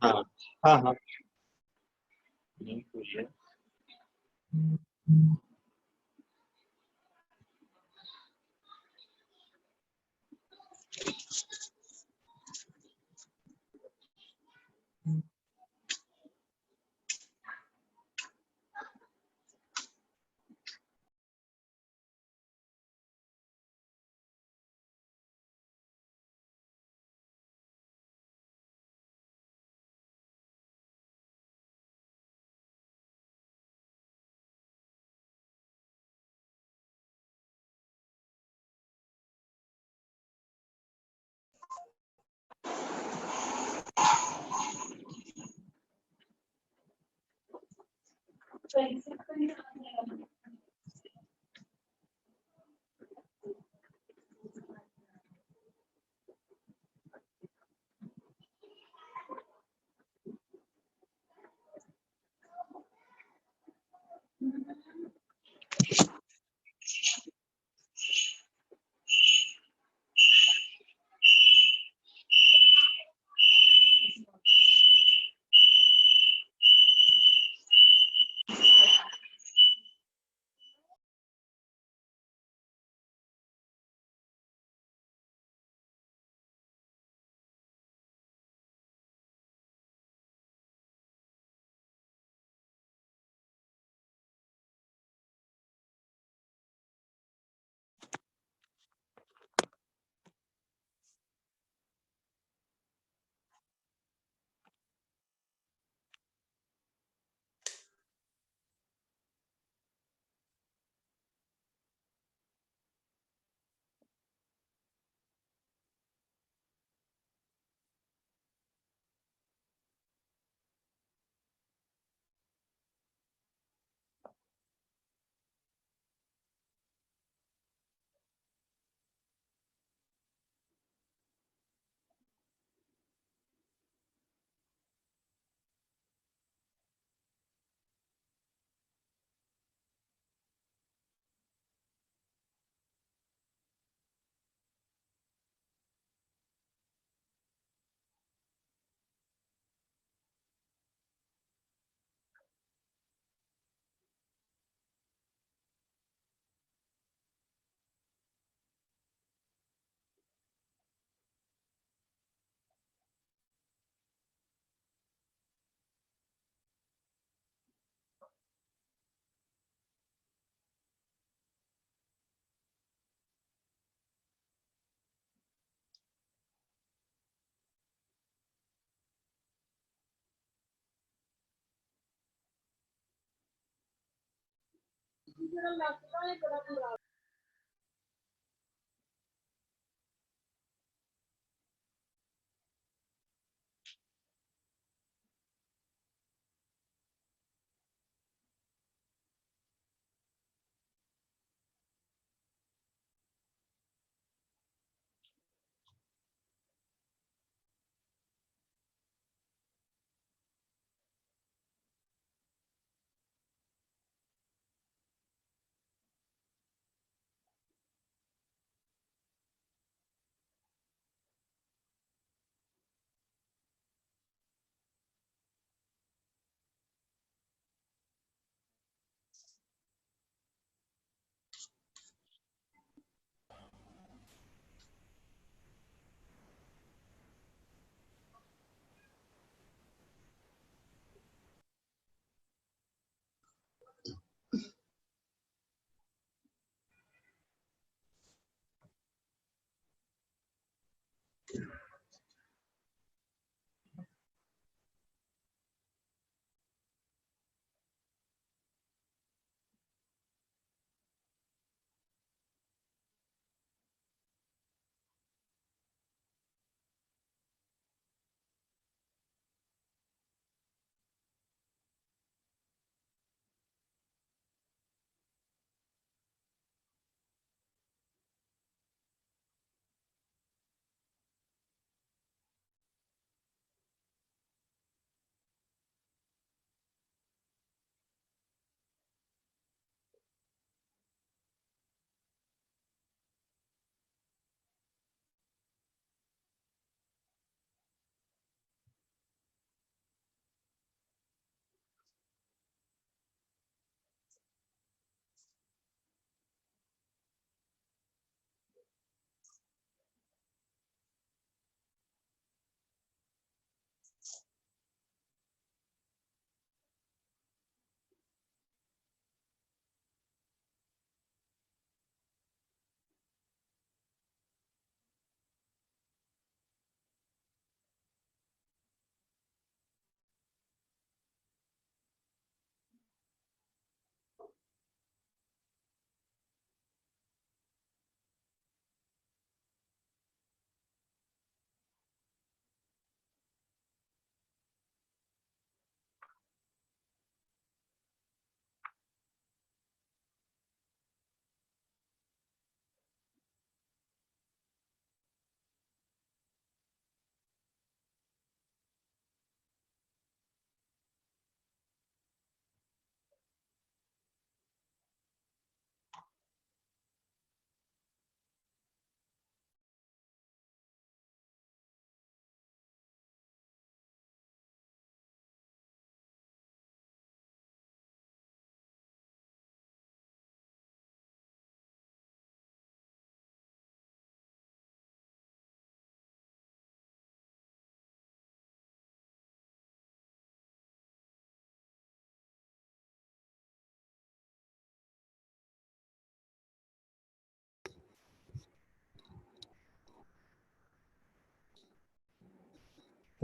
हाँ हाँ हाँ नहीं पूछिए।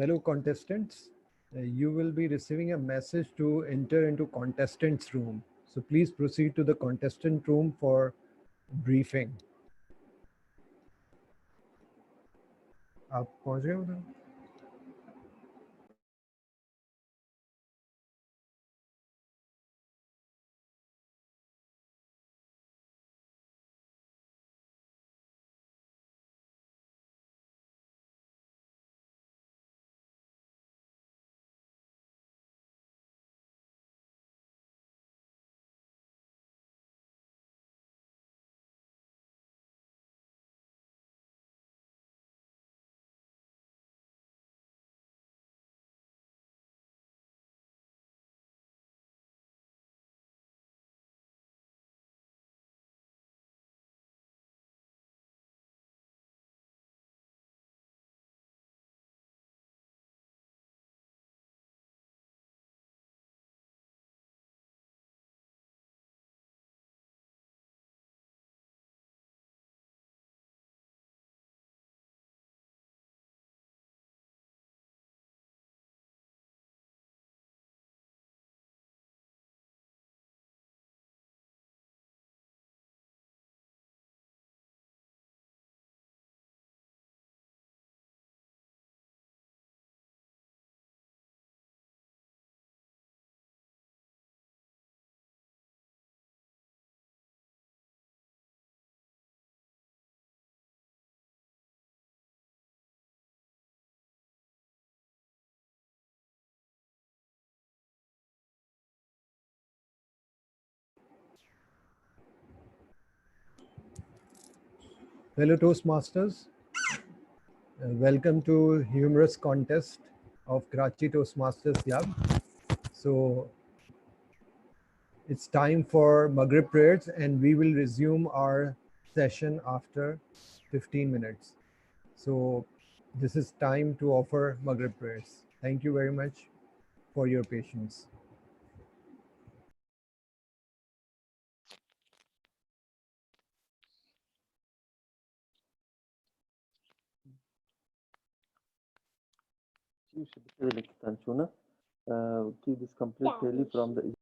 Fellow contestants, you will be receiving a message to enter into contestants room. So please proceed to the contestant room for briefing. आप पहुंच गए उधर? Fellow Toastmasters, welcome to Humorous Contest of Karachi Toastmasters Club. So it's time for Maghrib prayers and we will resume our session after 15 minutes. So this is time to offer Maghrib prayers. Thank you very much for your patience. Keep this complete daily from the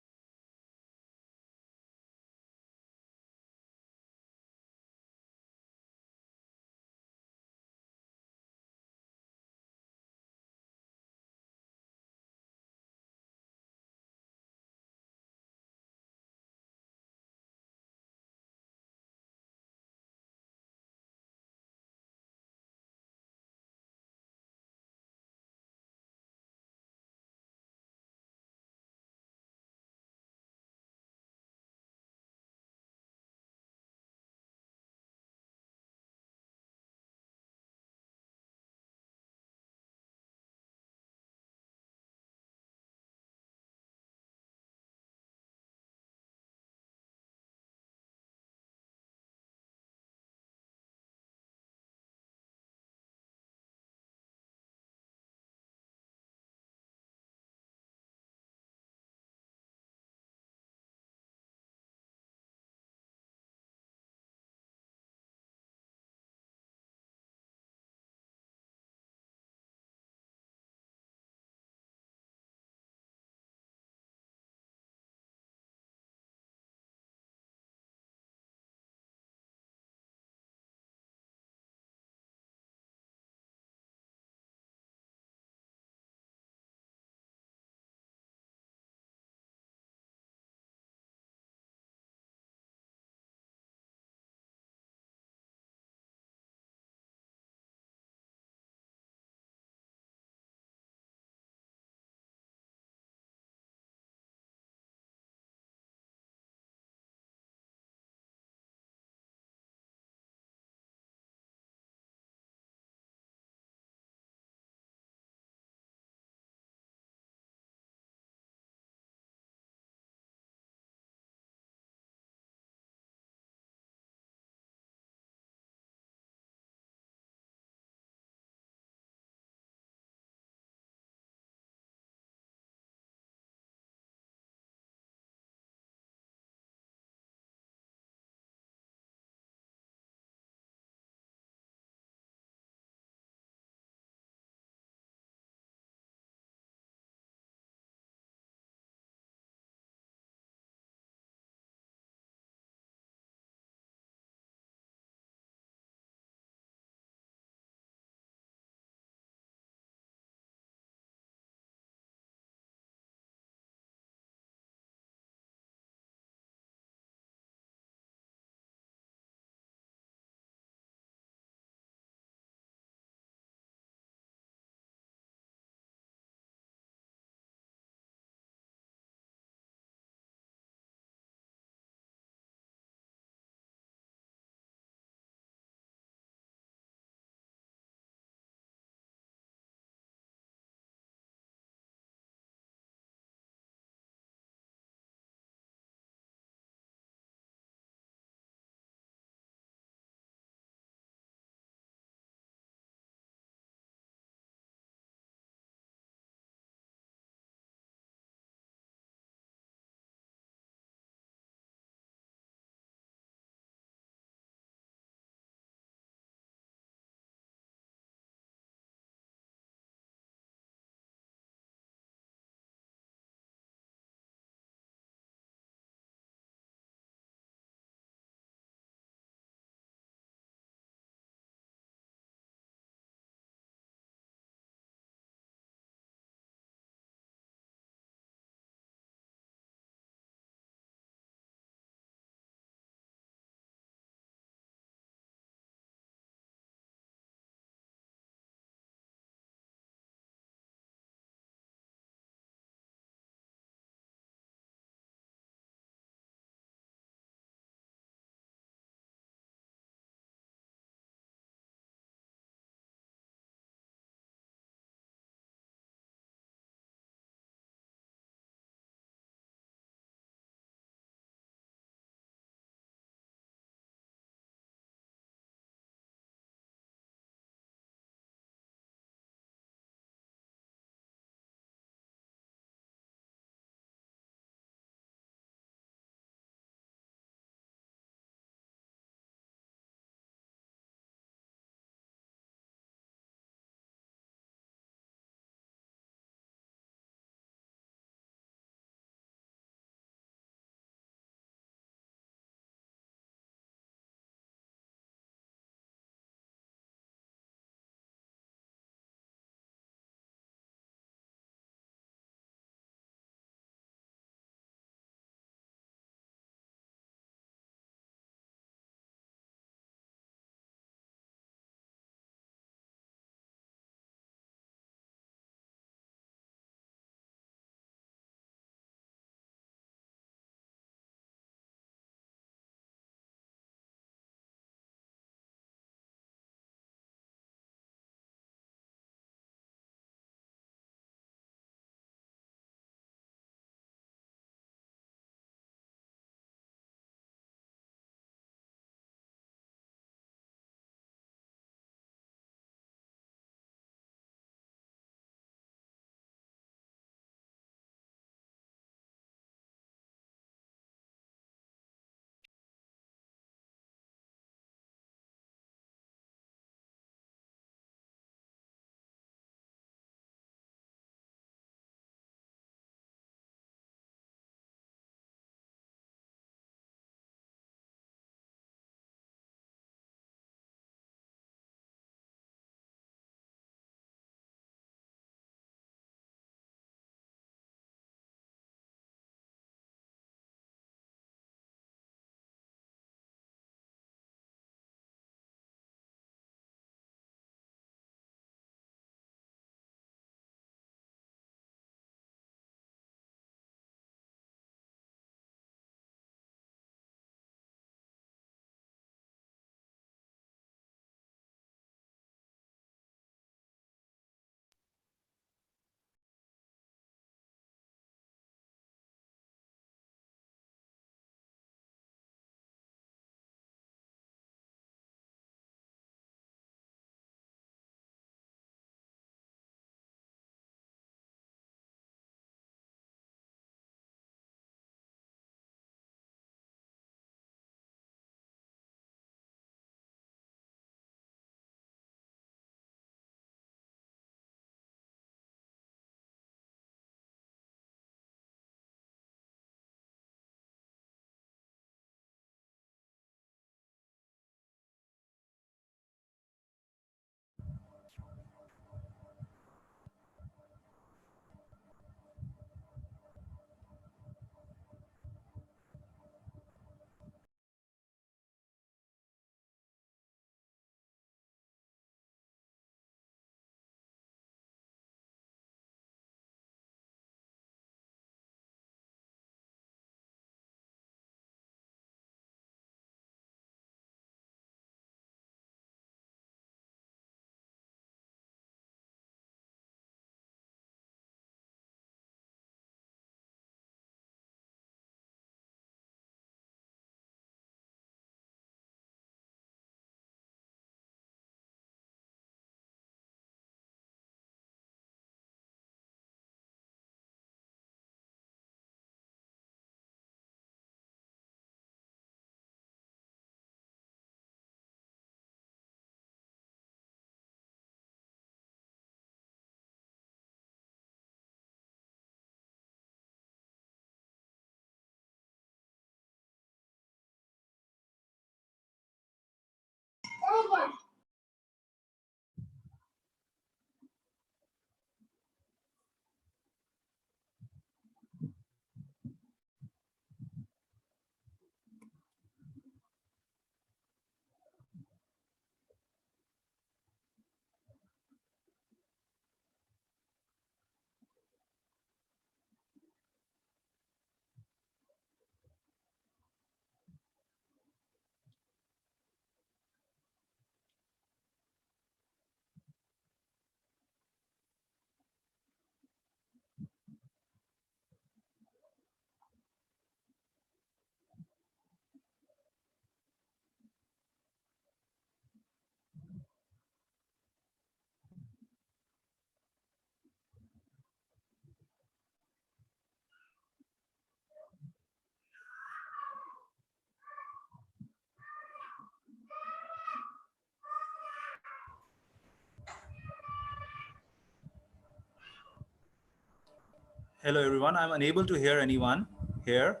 Hello, everyone. I'm unable to hear anyone here.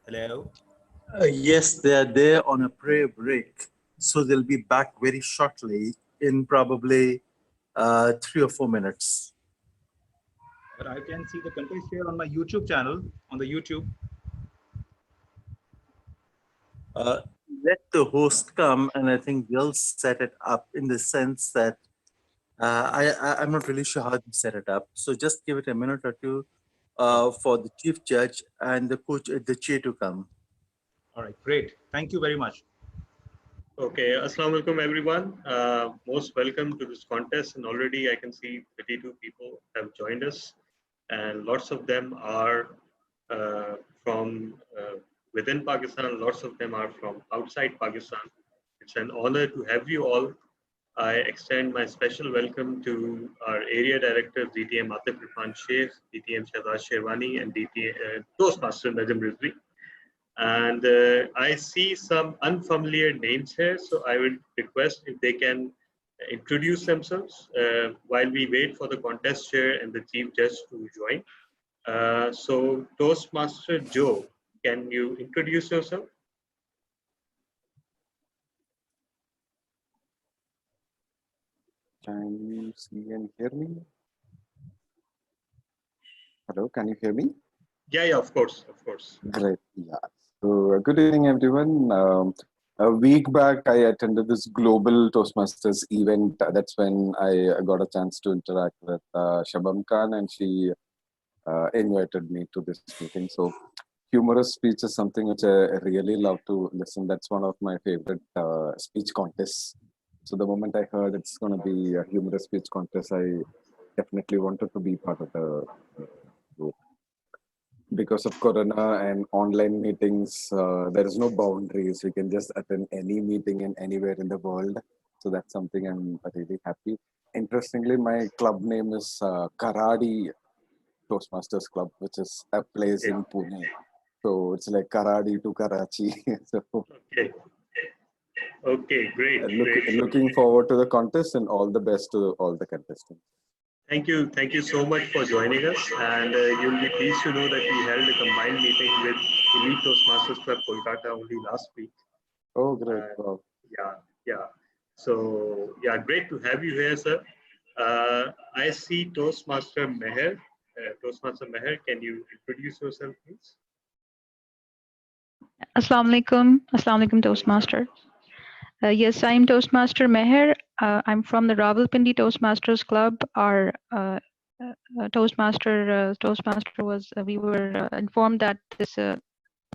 Hello. Yes, they are there on a prayer break. So they'll be back very shortly in probably 3 or 4 minutes. But I can see the contest here on my YouTube channel, on the YouTube. Let the host come, and I think they'll set it up in the sense that I'm not really sure how to set it up. So just give it a minute or two for the chief judge and the coach, the chair to come. All right, great. Thank you very much. Okay, Assalamu alaikum everyone. Most welcome to this contest, and already I can see 32 people have joined us, and lots of them are from within Pakistan, lots of them are from outside Pakistan. It's an honor to have you all. I extend my special welcome to our area director, DTM Atif Irfan Sheikh, DTM Shahzad Sherwani, and DTM Toastmaster Najam Rizvi. And I see some unfamiliar names here, so I would request if they can introduce themselves while we wait for the contest chair and the chief judge to join. So Toastmaster Joe, can you introduce yourself? Can you see and hear me? Hello, can you hear me? Yeah, of course, of course. Great, yeah. So, good evening, everyone. A week back, I attended this global Toastmasters event. That's when I got a chance to interact with Shabam Khan, and she invited me to this meeting. So, humorous speech is something which I really love to listen. That's one of my favorite speech contests. So the moment I heard it's going to be a humorous speech contest, I definitely wanted to be part of the group. Because of Corona and online meetings, there is no boundaries. We can just attend any meeting in anywhere in the world. So that's something I'm really happy. Interestingly, my club name is Karadi Toastmasters Club, which is a place in Pune. So it's like Karadi to Karachi. So Okay. Okay, great. looking forward to the contest, and all the best to all the contestants. Thank you so much for joining us, and you'll be pleased to know that we held a combined meeting with Elite Toastmasters Club Kolkata only last week. Oh, great. Wow. Yeah. So, yeah, great to have you here, sir. I see Toastmaster Meher. Toastmaster Meher, can you introduce yourself, please? Assalamu alaikum, Toastmaster. Yes, I'm Toastmaster Meher. I'm from the Rawalpindi Toastmasters Club. Our Toastmaster was, we were informed that this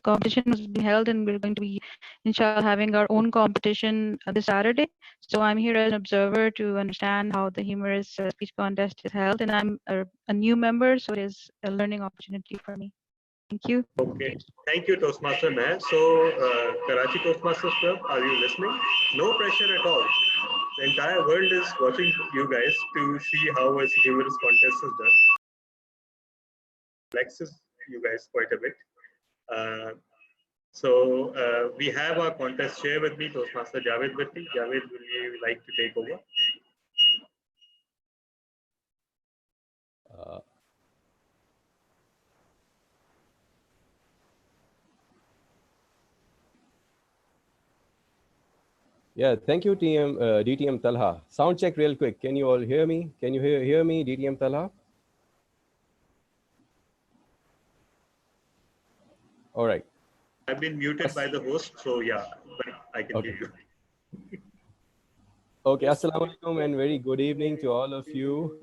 competition was being held, and we're going to be, inshallah, having our own competition this Saturday. So I'm here as an observer to understand how the humorous speech contest is held, and I'm a new member, so it is a learning opportunity for me. Thank you. Okay, thank you, Toastmaster Meher. So, Karachi Toastmasters Club, are you listening? No pressure at all. The entire world is watching you guys to see how a humorous contest is done. Relaxes you guys quite a bit. So we have our contest chair with me, Toastmaster Javed Bhatti. Javed, will you like to take over? Yeah, thank you, DTM Talha. Sound check real quick. Can you all hear me? Can you hear me, DTM Talha? All right. I've been muted by the host, so yeah, but I can hear Okay. you. Okay. Assalamu alaikum and very good evening to all of you.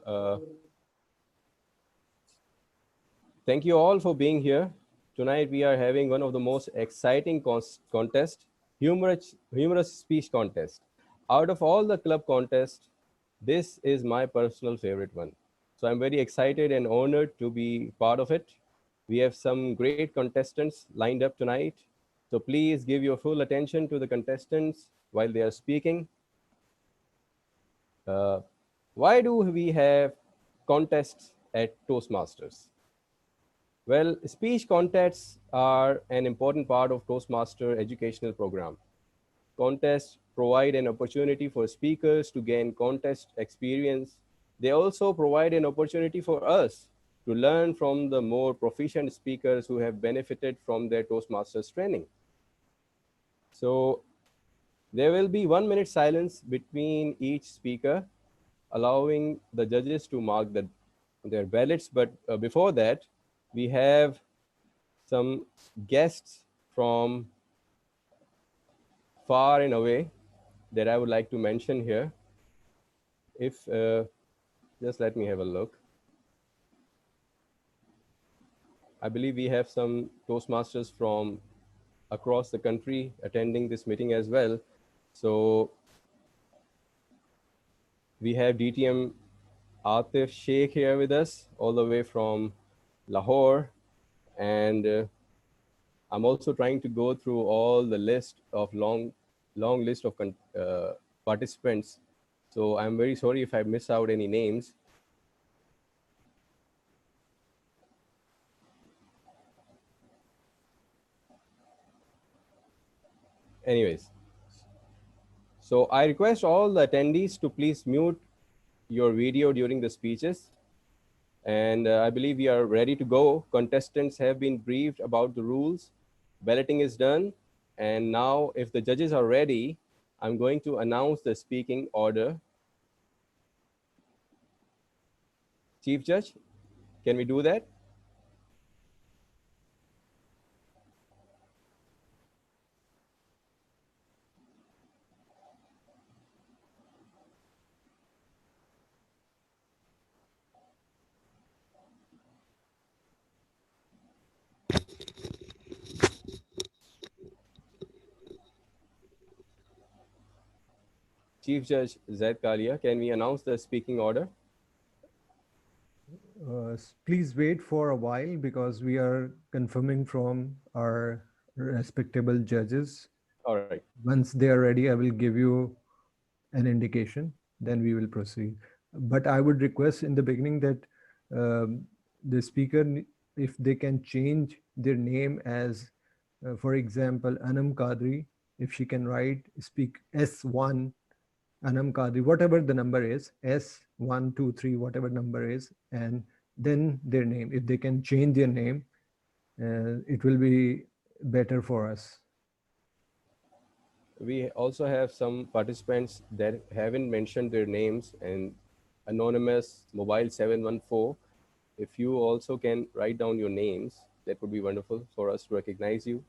Thank you all for being here. Tonight we are having one of the most exciting contest, humorous speech contest. Out of all the club contests, this is my personal favorite one. So I'm very excited and honored to be part of it. We have some great contestants lined up tonight. So please give your full attention to the contestants while they are speaking. Uh, why do we have contests at Toastmasters? Well, speech contests are an important part of Toastmaster educational program. Contests provide an opportunity for speakers to gain contest experience. They also provide an opportunity for us to learn from the more proficient speakers who have benefited from their Toastmasters training. So there will be 1 minute silence between each speaker, allowing the judges to mark their ballots. But before that, we have some guests from far and away that I would like to mention here. If just let me have a look. I believe we have some Toastmasters from across the country attending this meeting as well. So we have DTM Atif Sheikh here with us, all the way from Lahore. And I'm also trying to go through all the list of long list of participants. So I'm very sorry if I miss out any names. Anyways, so I request all the attendees to please mute your video during the speeches. And I believe we are ready to go. Contestants have been briefed about the rules. Balloting is done. And now if the judges are ready, I'm going to announce the speaking order. Chief Judge, can we do that? Chief Judge Zaid Kalia, can we announce the speaking order? Please wait for a while because we are confirming from our respectable judges. All right. Once they are ready, I will give you an indication, then we will proceed. But I would request in the beginning that the speaker, if they can change their name as, for example, Anam Kadri, if she can write, speak S1 Anam Kadri, whatever the number is, S1, 2, 3, whatever number is, and then their name. If they can change their name, it will be better for us. We also have some participants that haven't mentioned their names, and anonymous mobile 714. If you also can write down your names, that would be wonderful for us to recognize you.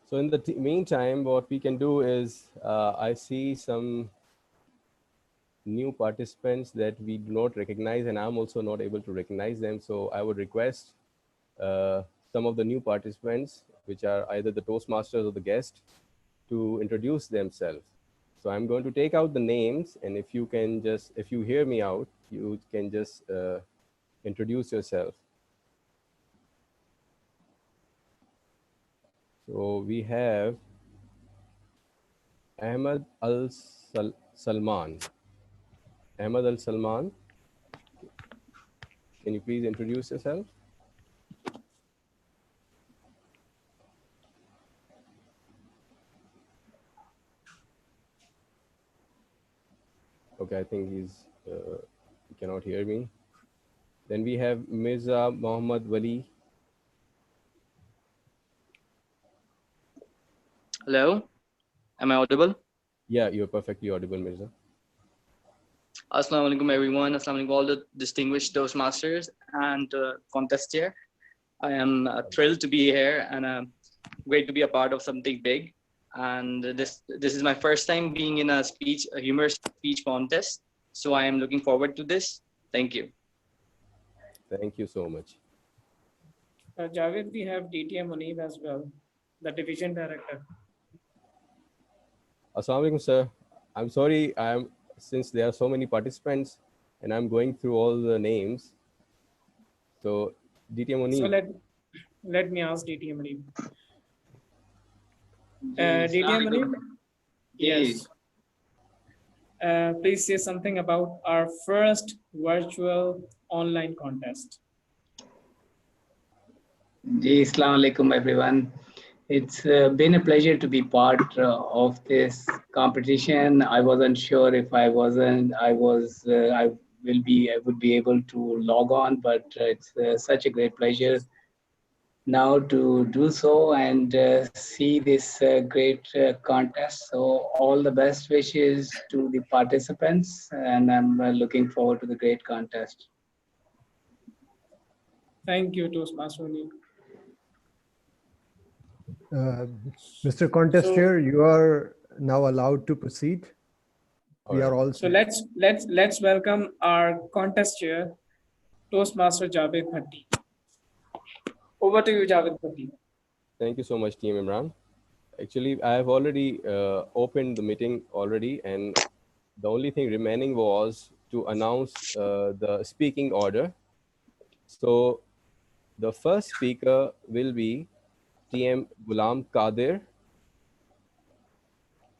So in the meantime, what we can do is, I see some new participants that we do not recognize, and I'm also not able to recognize them. So I would request some of the new participants, which are either the Toastmasters or the guest, to introduce themselves. So I'm going to take out the names, and if you hear me out, you can just introduce yourself. So we have Ahmed Salman. Ahmed Al Salman, can you please introduce yourself? Okay, I think he cannot hear me. Then we have Mirza Muhammad Wali. Hello, am I audible? Yeah, you're perfectly audible, Mirza. Assalamu alaikum everyone. Assalamu alaikum all the distinguished Toastmasters and contest chair. I am thrilled to be here and great to be a part of something big. And this is my first time being in a humorous speech contest. So I am looking forward to this. Thank you. Thank you so much. Javed, we have DTM Munib as well, the division director. Assalamu alaikum, sir. I'm sorry, since there are so many participants and I'm going through all the names. So DTM Munib. So let me ask DTM Munib. DTM Munib? Yes. Please say something about our first virtual online contest. Assalamu alaikum everyone. It's been a pleasure to be part of this competition. I wasn't sure if I would be able to log on, but it's such a great pleasure now to do so and see this great contest. So all the best wishes to the participants, and I'm looking forward to the great contest. Thank you, Toastmaster Munib. Mr. Contester, you are now allowed to proceed. We are all. So let's welcome our contest chair, Toastmaster Javed Bhatti. Over to you, Javed Bhatti. Thank you so much, Team Imran. Actually, I have already opened the meeting already, and the only thing remaining was to announce the speaking order. So the first speaker will be TM Ghulam Qadir.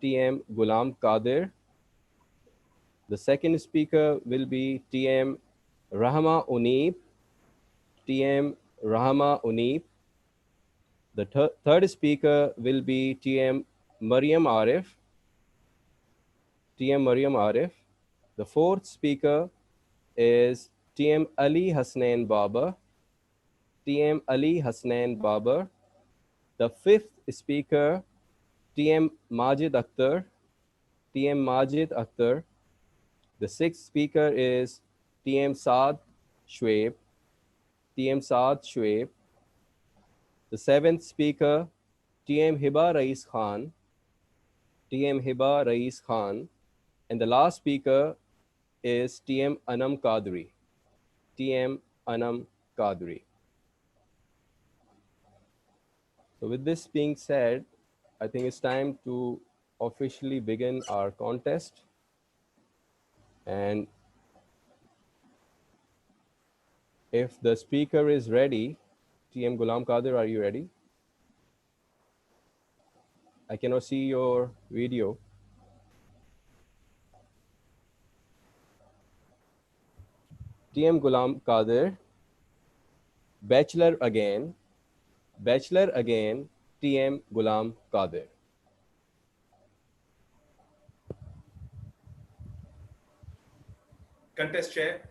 TM Ghulam Qadir. The second speaker will be TM Rahma Uneeb. TM Rahma Uneeb. The third speaker will be TM Mariam Arif. TM Mariam Arif. The fourth speaker is TM Ali Hasnain Babar. TM Ali Hasnain Babar. The fifth speaker, TM Majid Akhtar. TM Majid Akhtar. The sixth speaker is TM Saad Shoaib. TM Saad Shoaib. The seventh speaker, TM Hiba Rais Khan. TM Hiba Rais Khan. And the last speaker is TM Anam Qadri. TM Anam Qadri. So with this being said, I think it's time to officially begin our contest. And if the speaker is ready, TM Ghulam Qadir, are you ready? I cannot see your video. TM Ghulam Qadir, bachelor again, TM Ghulam Qadir. Contest chair,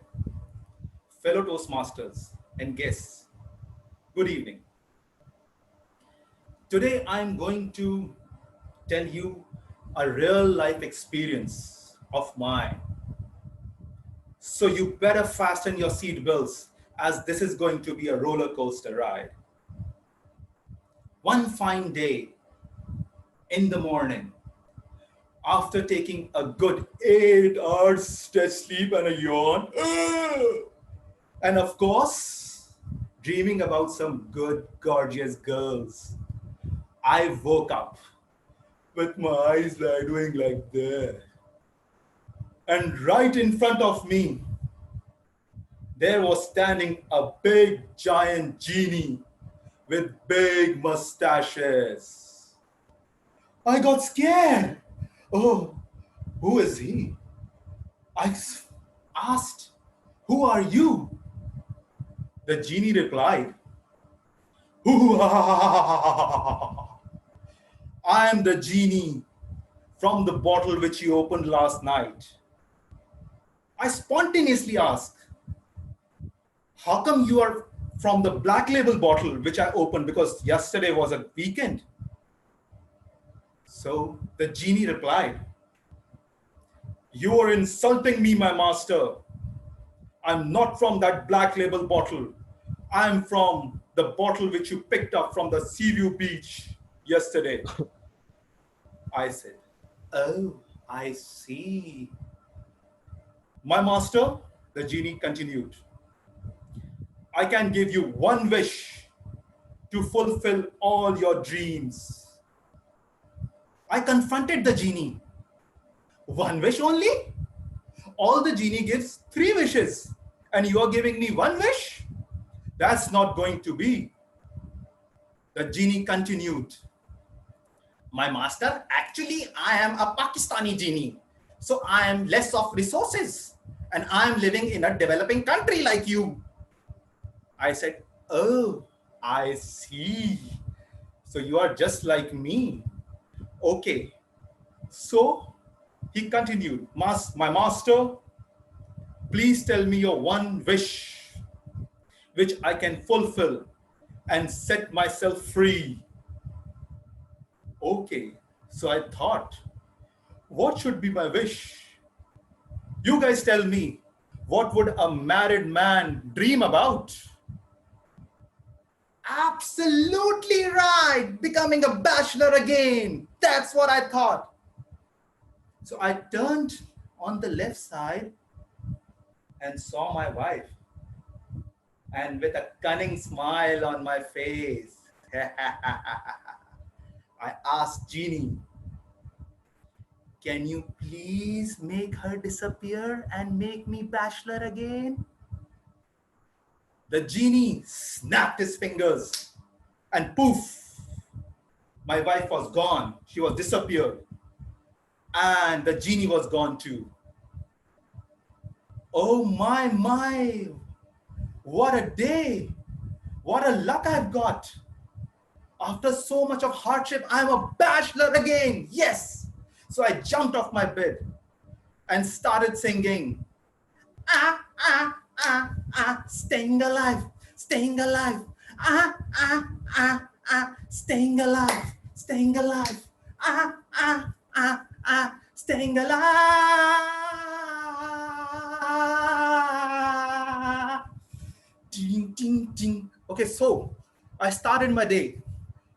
fellow Toastmasters and guests, good evening. Today I'm going to tell you a real life experience of mine. So you better fasten your seat belts, as this is going to be a roller coaster ride. One fine day in the morning, after taking a good 8 hours stretch sleep and a yawn, and of course, dreaming about some good, gorgeous girls. I woke up with my eyes like doing like that. And right in front of me, there was standing a big giant genie with big mustaches. I got scared. Oh, who is he? I asked, who are you? The genie replied, I am the genie from the bottle which you opened last night. I spontaneously asked, how come you are from the black label bottle which I opened because yesterday was a weekend? So the genie replied, you are insulting me, my master. I'm not from that black label bottle. I'm from the bottle which you picked up from the Seaview beach yesterday. I said, oh, I see. My master, the genie continued, I can give you one wish to fulfill all your dreams. I confronted the genie. One wish only? All the genie gives 3 wishes, and you are giving me 1 wish? That's not going to be. The genie continued. My master, actually, I am a Pakistani genie. So I am less of resources, and I am living in a developing country like you. I said, oh, I see. So you are just like me. Okay. So he continued, my master, please tell me your one wish, which I can fulfill and set myself free. Okay. So I thought, what should be my wish? You guys tell me, what would a married man dream about? Absolutely right. Becoming a bachelor again. That's what I thought. So I turned on the left side and saw my wife. And with a cunning smile on my face, I asked Genie, can you please make her disappear and make me bachelor again? The genie snapped his fingers and poof, my wife was gone. She was disappeared. And the genie was gone too. Oh my, what a day. What a luck I've got. After so much of hardship, I'm a bachelor again. Yes. So I jumped off my bed and started singing. Staying alive, staying alive. Staying alive, staying alive. Staying alive. Ding, ding, ding. Okay, so I started my day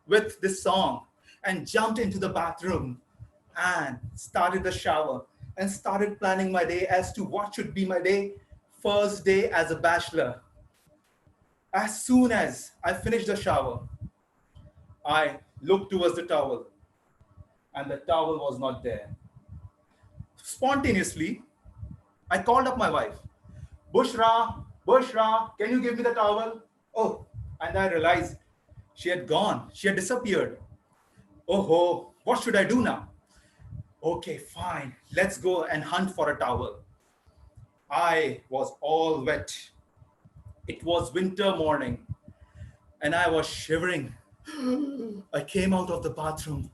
with this song and jumped into the bathroom and started the shower and started planning my day as to what should be my day, first day as a bachelor. As soon as I finished the shower, I looked towards the towel and the towel was not there. Spontaneously, I called up my wife. Bushra, can you give me the towel? Oh, and I realized she had gone. She had disappeared. Oh, what should I do now? Okay, fine. Let's go and hunt for a towel. I was all wet. It was winter morning and I was shivering. I came out of the bathroom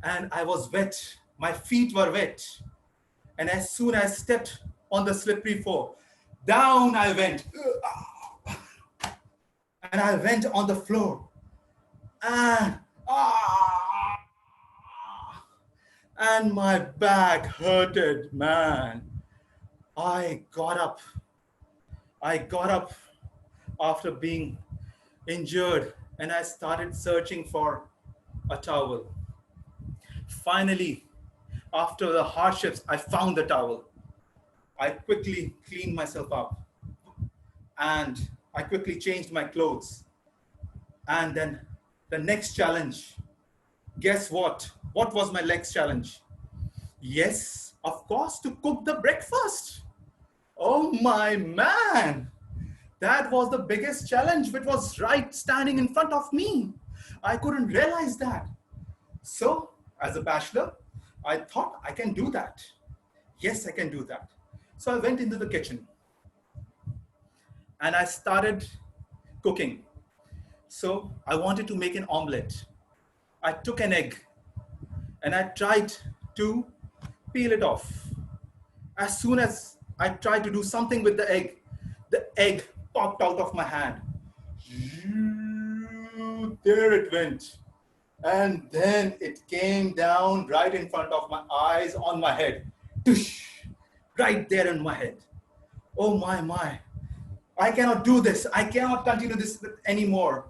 and I was wet. My feet were wet. And as soon as I stepped on the slippery floor, down I went. And I went on the floor. And my back hurted, man. I got up after being injured and I started searching for a towel. Finally, after the hardships, I found the towel. I quickly cleaned myself up and I quickly changed my clothes. And then the next challenge. Guess what? What was my next challenge? Yes, of course, to cook the breakfast. Oh my man. That was the biggest challenge which was right standing in front of me. I couldn't realize that. So, as a bachelor, I thought I can do that. Yes, I can do that. So I went into the kitchen and I started cooking. So I wanted to make an omelette. I took an egg and I tried to peel it off. As soon as I tried to do something with the egg popped out of my hand. There it went. And then it came down right in front of my eyes on my head. Tush, right there in my head. Oh my. I cannot do this. I cannot continue this anymore.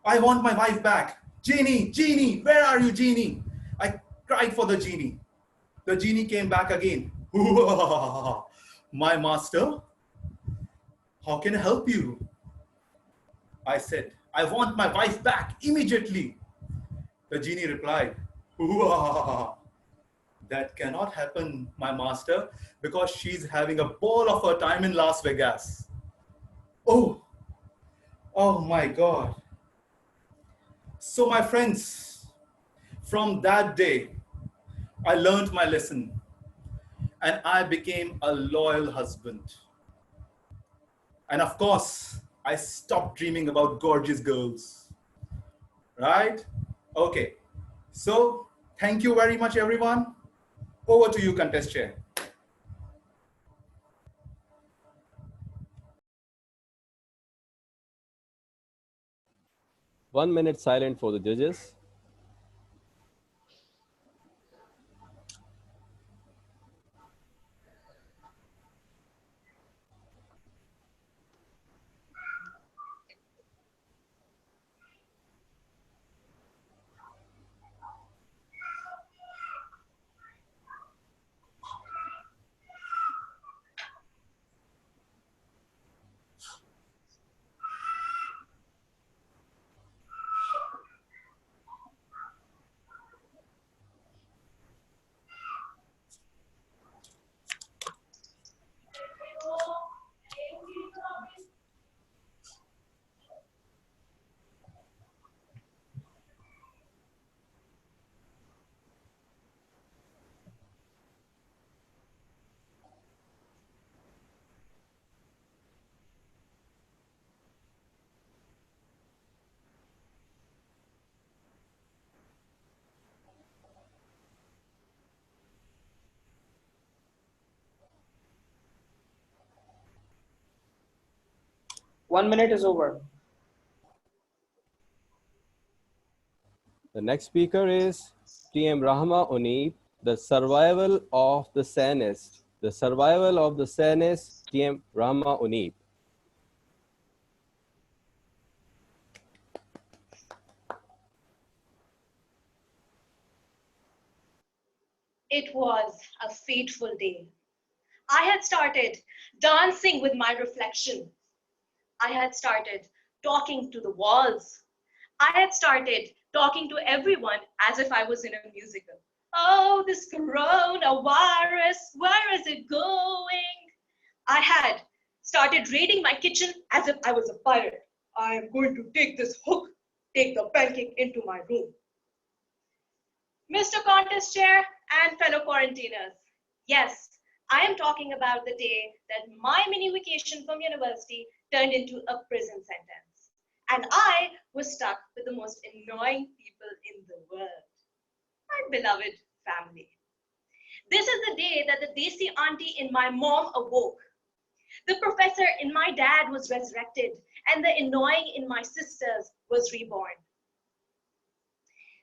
I want my wife back. Genie, where are you, Genie? I cried for the genie. The genie came back again. My master, how can I help you? I said, I want my wife back immediately. The genie replied, that cannot happen, my master, because she's having a ball of her time in Las Vegas. Oh my God. So my friends, from that day, I learned my lesson and I became a loyal husband. And of course, I stopped dreaming about gorgeous girls. Right? Okay. So thank you very much, everyone. Over to you, contest chair. 1 minute silent for the judges. One minute is over. The next speaker is TM Rahma Oneep, the survival of the sanest. The survival of the sanest, TM Rahma Oneep. It was a fateful day. I had started dancing with my reflection. I had started talking to the walls. I had started talking to everyone as if I was in a musical. Oh, this coronavirus, where is it going? I had started raiding my kitchen as if I was a pirate. I am going to take this hook, take the pancake into my room. Mr. Contest Chair and fellow quarantiners, yes, I am talking about the day that my mini vacation from university turned into a prison sentence. And I was stuck with the most annoying people in the world, my beloved family. This is the day that the desi auntie in my mom awoke. The professor in my dad was resurrected, and the annoying in my sisters was reborn.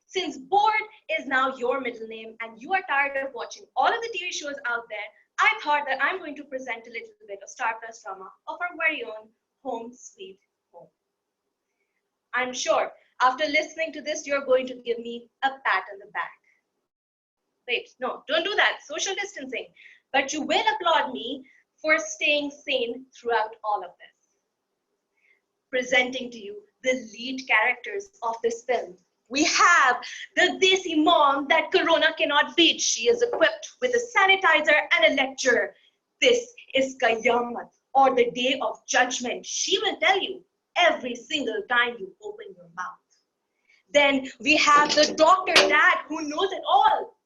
Since bored is now your middle name and you are tired of watching all of the TV shows out there, I thought that I'm going to present a little bit of Star Plus drama of our very own Home Sweet Home. I'm sure after listening to this, you're going to give me a pat on the back. Wait, no, don't do that, social distancing. But you will applaud me for staying sane throughout all of this. Presenting to you the lead characters of this film. We have the Desi mom that Corona cannot beat. She is equipped with a sanitizer and a lecturer. This is Qayamat, or the Day of Judgment. She will tell you every single time you open your mouth. Then we have the Dr. Dad who knows it all.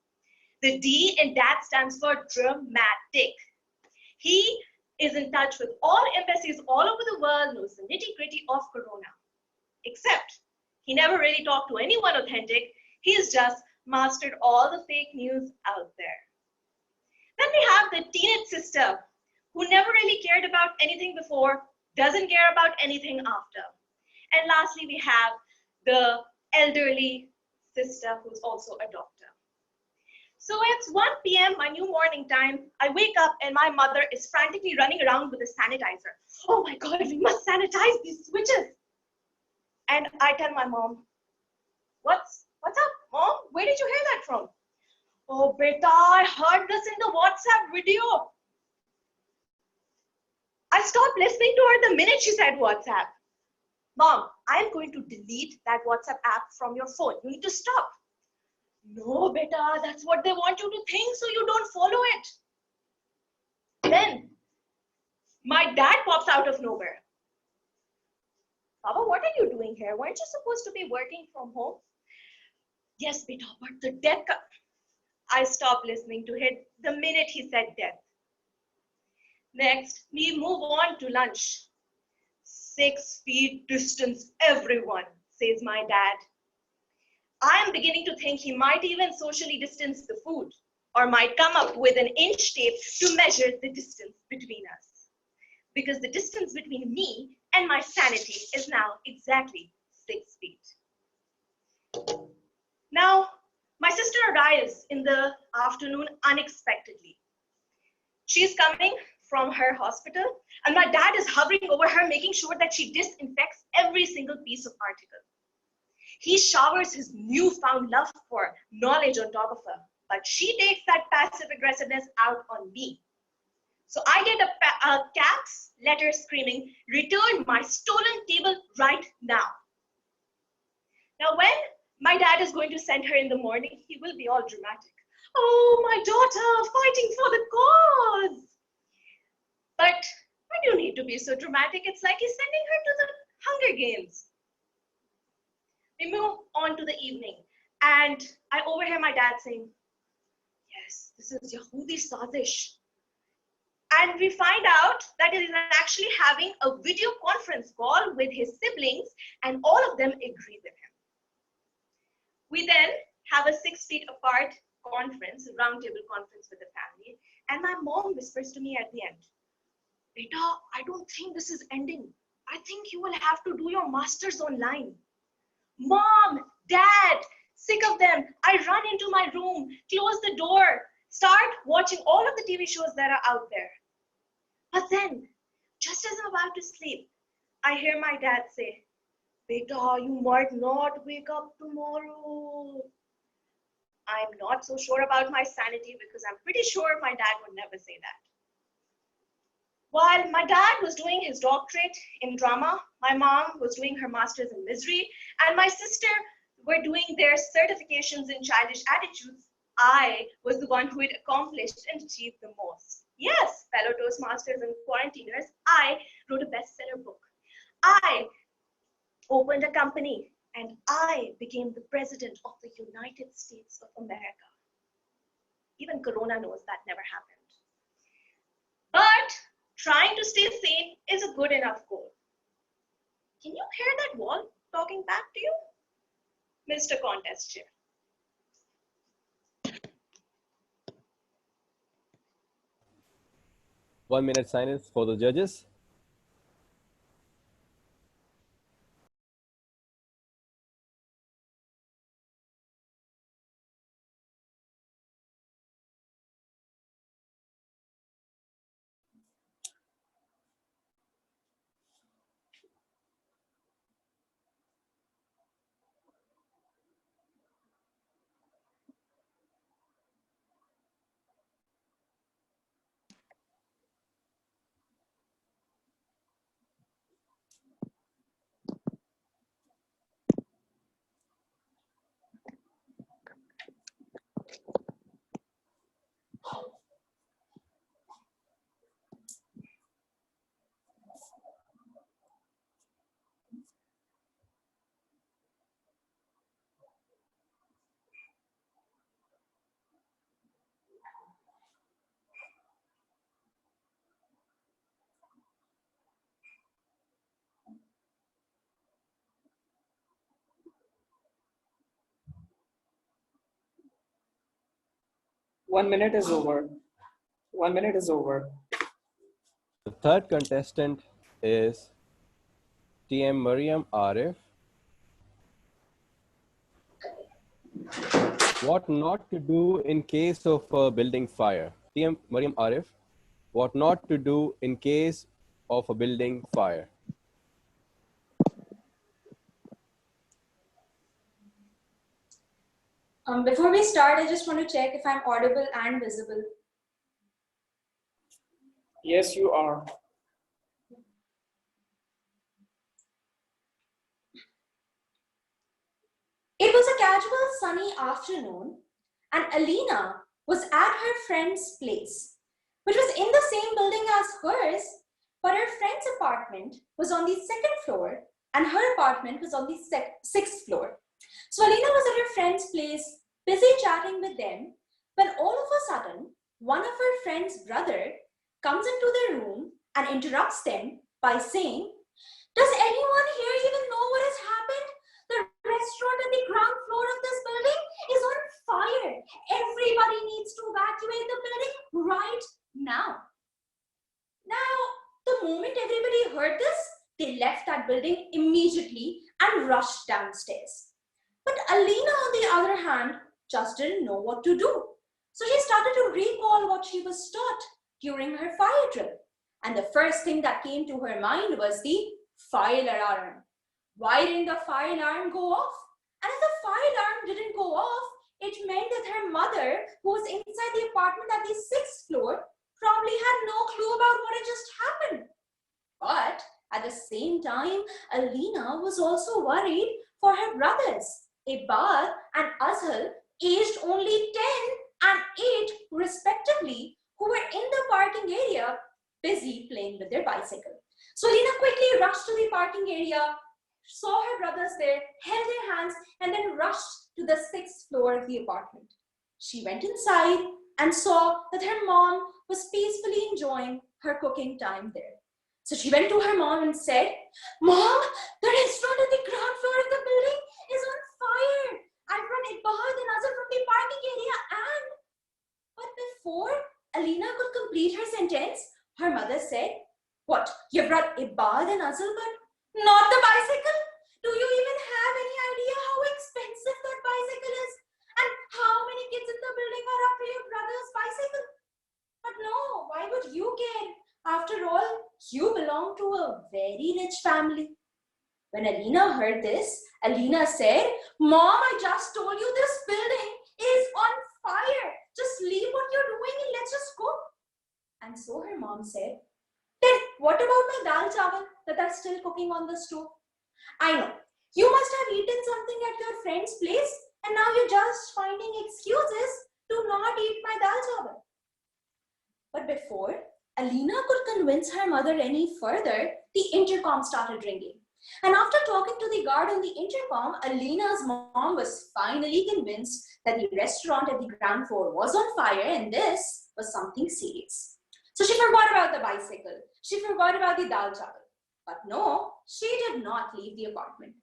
The D in Dad stands for dramatic. He is in touch with all embassies all over the world, knows the nitty-gritty of Corona. Except he never really talked to anyone authentic. He's just mastered all the fake news out there. Then we have the teenage sister who never really cared about anything before, doesn't care about anything after. And lastly, we have the elderly sister who's also a doctor. So it's 1 p.m., my new morning time. I wake up and my mother is frantically running around with a sanitizer. Oh my God, we must sanitize these switches. And I tell my mom, what's up, Mom? Where did you hear that from? Oh, beta, I heard this in the WhatsApp video. I stopped listening to her the minute she said WhatsApp. Mom, I'm going to delete that WhatsApp app from your phone. You need to stop. No, beta, that's what they want you to think, so you don't follow it. Then my dad pops out of nowhere. Baba, what are you doing here? Weren't you supposed to be working from home? Yes, beta, but the death. I stopped listening to him the minute he said death. Next, we move on to lunch. 6 feet distance, everyone, says my dad. I am beginning to think he might even socially distance the food, or might come up with an inch tape to measure the distance between us. Because the distance between me and my sanity is now exactly 6 feet. Now, my sister arrives in the afternoon unexpectedly. She's coming from her hospital, and my dad is hovering over her, making sure that she disinfects every single piece of article. He showers his newfound love for knowledge on top of her, but she takes that passive aggressiveness out on me. So I get a cat's letter screaming, "Return my stolen table right now." Now, when my dad is going to send her in the morning, he will be all dramatic. "Oh, my daughter, fighting for the cause." But why do you need to be so dramatic? It's like he's sending her to the Hunger Games. We move on to the evening, and I overhear my dad saying, "Yes, this is Yahudi Sazish." And we find out that he is actually having a video conference call with his siblings, and all of them agree with him. We then have a 6 feet apart conference, a roundtable conference with the family, and my mom whispers to me at the end, "Beta, I don't think this is ending. I think you will have to do your masters online." Mom, Dad, sick of them, I run into my room, close the door, start watching all of the TV shows that are out there. But then, just as I'm about to sleep, I hear my dad say, "Beta, you might not wake up tomorrow." I'm not so sure about my sanity because I'm pretty sure my dad would never say that. While my dad was doing his doctorate in drama, my mom was doing her master's in misery, and my sister were doing their certifications in childish attitudes, I was the one who had accomplished and achieved the most. Yes, fellow Toastmasters and quarantiners, I wrote a bestseller book. I opened a company, and I became the president of the United States of America. Even Corona knows that never happened. But trying to stay sane is a good enough goal. Can you hear that wall talking back to you? Mr. Contest Chair. One minute silence for the judges. 1 minute is over. 1 minute is over. The third contestant is TM Mariam Arif. What not to do in case of a building fire? TM Mariam Arif. What not to do in case of a building fire? Before we start, I just want to check if I'm audible and visible. Yes, you are. It was a casual sunny afternoon, and Alina was at her friend's place, which was in the same building as hers, but her friend's apartment was on the second floor and her apartment was on the sixth floor. So Alina was at her friend's place, busy chatting with them, when all of a sudden, one of her friend's brother comes into their room and interrupts them by saying, "Does anyone here even know what has happened? The restaurant at the ground floor of this building is on fire. Everybody needs to evacuate the building right now." Now, the moment everybody heard this, they left that building immediately and rushed downstairs. But Alina, on the other hand, just didn't know what to do. So she started to recall what she was taught during her fire drill. And the first thing that came to her mind was the fire alarm. Why didn't the fire alarm go off? And if the fire alarm didn't go off, it meant that her mother, who was inside the apartment at the sixth floor, probably had no clue about what had just happened. But at the same time, Alina was also worried for her brothers, Ibad and Azhal, aged only 10 and 8 respectively, who were in the parking area busy playing with their bicycle. So Alina quickly rushed to the parking area, saw her brothers there, held their hands, and then rushed to the sixth floor of the apartment. She went inside and saw that her mom was peacefully enjoying her cooking time there. So she went to her mom and said, "Mom, the restaurant at the ground floor of the building is on fire. I brought Ibad and Azhar from the parking area and..." But before Alina could complete her sentence, her mother said, "What, you brought Ibad and Azhar but not the bicycle? Do you even have any idea how expensive that bicycle is? And how many kids in the building are after your brother's bicycle? But no, why would you care? After all, you belong to a very rich family." When Alina heard this, Alina said, "Mom, I just told you this building is on fire. Just leave what you're doing and let's just go." And so her mom said, "Then what about my dal chawal that are still cooking on the stove? I know, you must have eaten something at your friend's place and now you're just finding excuses to not eat my dal chawal." But before Alina could convince her mother any further, the intercom started ringing. And after talking to the guard on the intercom, Alina's mom was finally convinced that the restaurant at the ground floor was on fire and this was something serious. So she forgot about the bicycle. She forgot about the dal chawal. But no, she did not leave the apartment.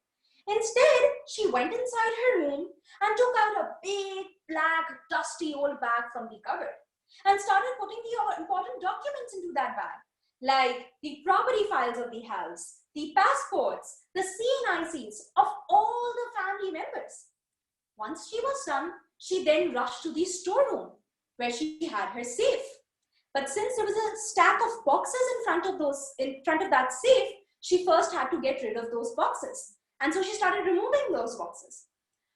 Instead, she went inside her room and took out a big, black, dusty old bag from the cupboard and started putting the important documents into that bag, like the property files of the house, the passports, the CNICs of all the family members. Once she was done, she then rushed to the storeroom where she had her safe. But since there was a stack of boxes in front of that safe, she first had to get rid of those boxes. And so she started removing those boxes.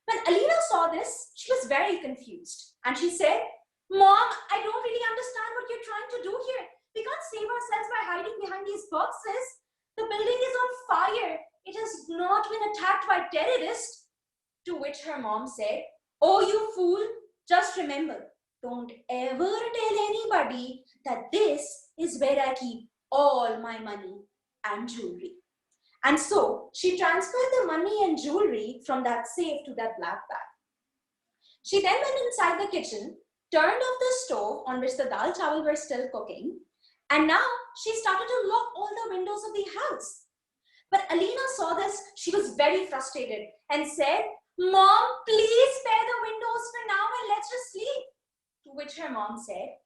When Alina saw this, she was very confused. And she said, "Mom, I don't really understand what you're trying to do here. We can't save ourselves by hiding behind these boxes. The building is on fire. It has not been attacked by terrorists." To which her mom said, "Oh, you fool, just remember, don't ever tell anybody that this is where I keep all my money and jewelry." And so she transferred the money and jewelry from that safe to that black bag. She then went inside the kitchen, turned off the stove on which the dal chawal were still cooking, and now she started to lock all the windows of the house. But Alina saw this, she was very frustrated and said, "Mom, please spare the windows for now and let's just sleep." to which her mom said,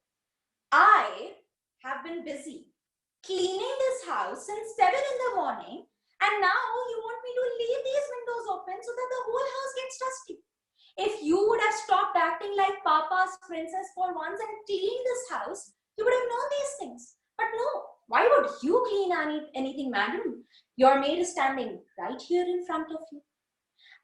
I have been busy cleaning this house since 7 in the morning, and now you want me to leave these windows open so that the whole house gets dusty. If you would have stopped acting like Papa's princess for once and cleaned this house, you would have known these things. But no, why would you clean anything, madam? Your maid is standing right here in front of you.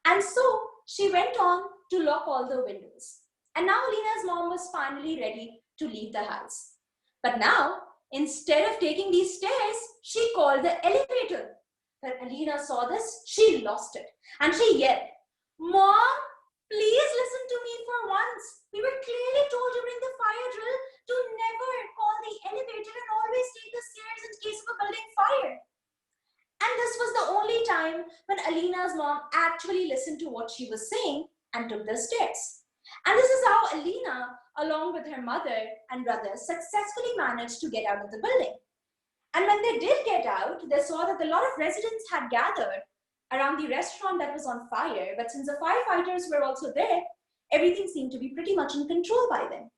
And so she went on to lock all the windows. And now Alina's mom was finally ready to leave the house. But now, instead of taking these stairs, she called the elevator. When Alina saw this, she lost it. And she yelled, Mom, please listen to me for once. We were clearly told during the fire drill to never call the elevator and always take the stairs in case of a building fire. And this was the only time when Alina's mom actually listened to what she was saying and took the stairs. And this is how Alina, along with her mother and brother, successfully managed to get out of the building. And when they did get out, they saw that a lot of residents had gathered around the restaurant that was on fire. But since the firefighters were also there, everything seemed to be pretty much in control by them.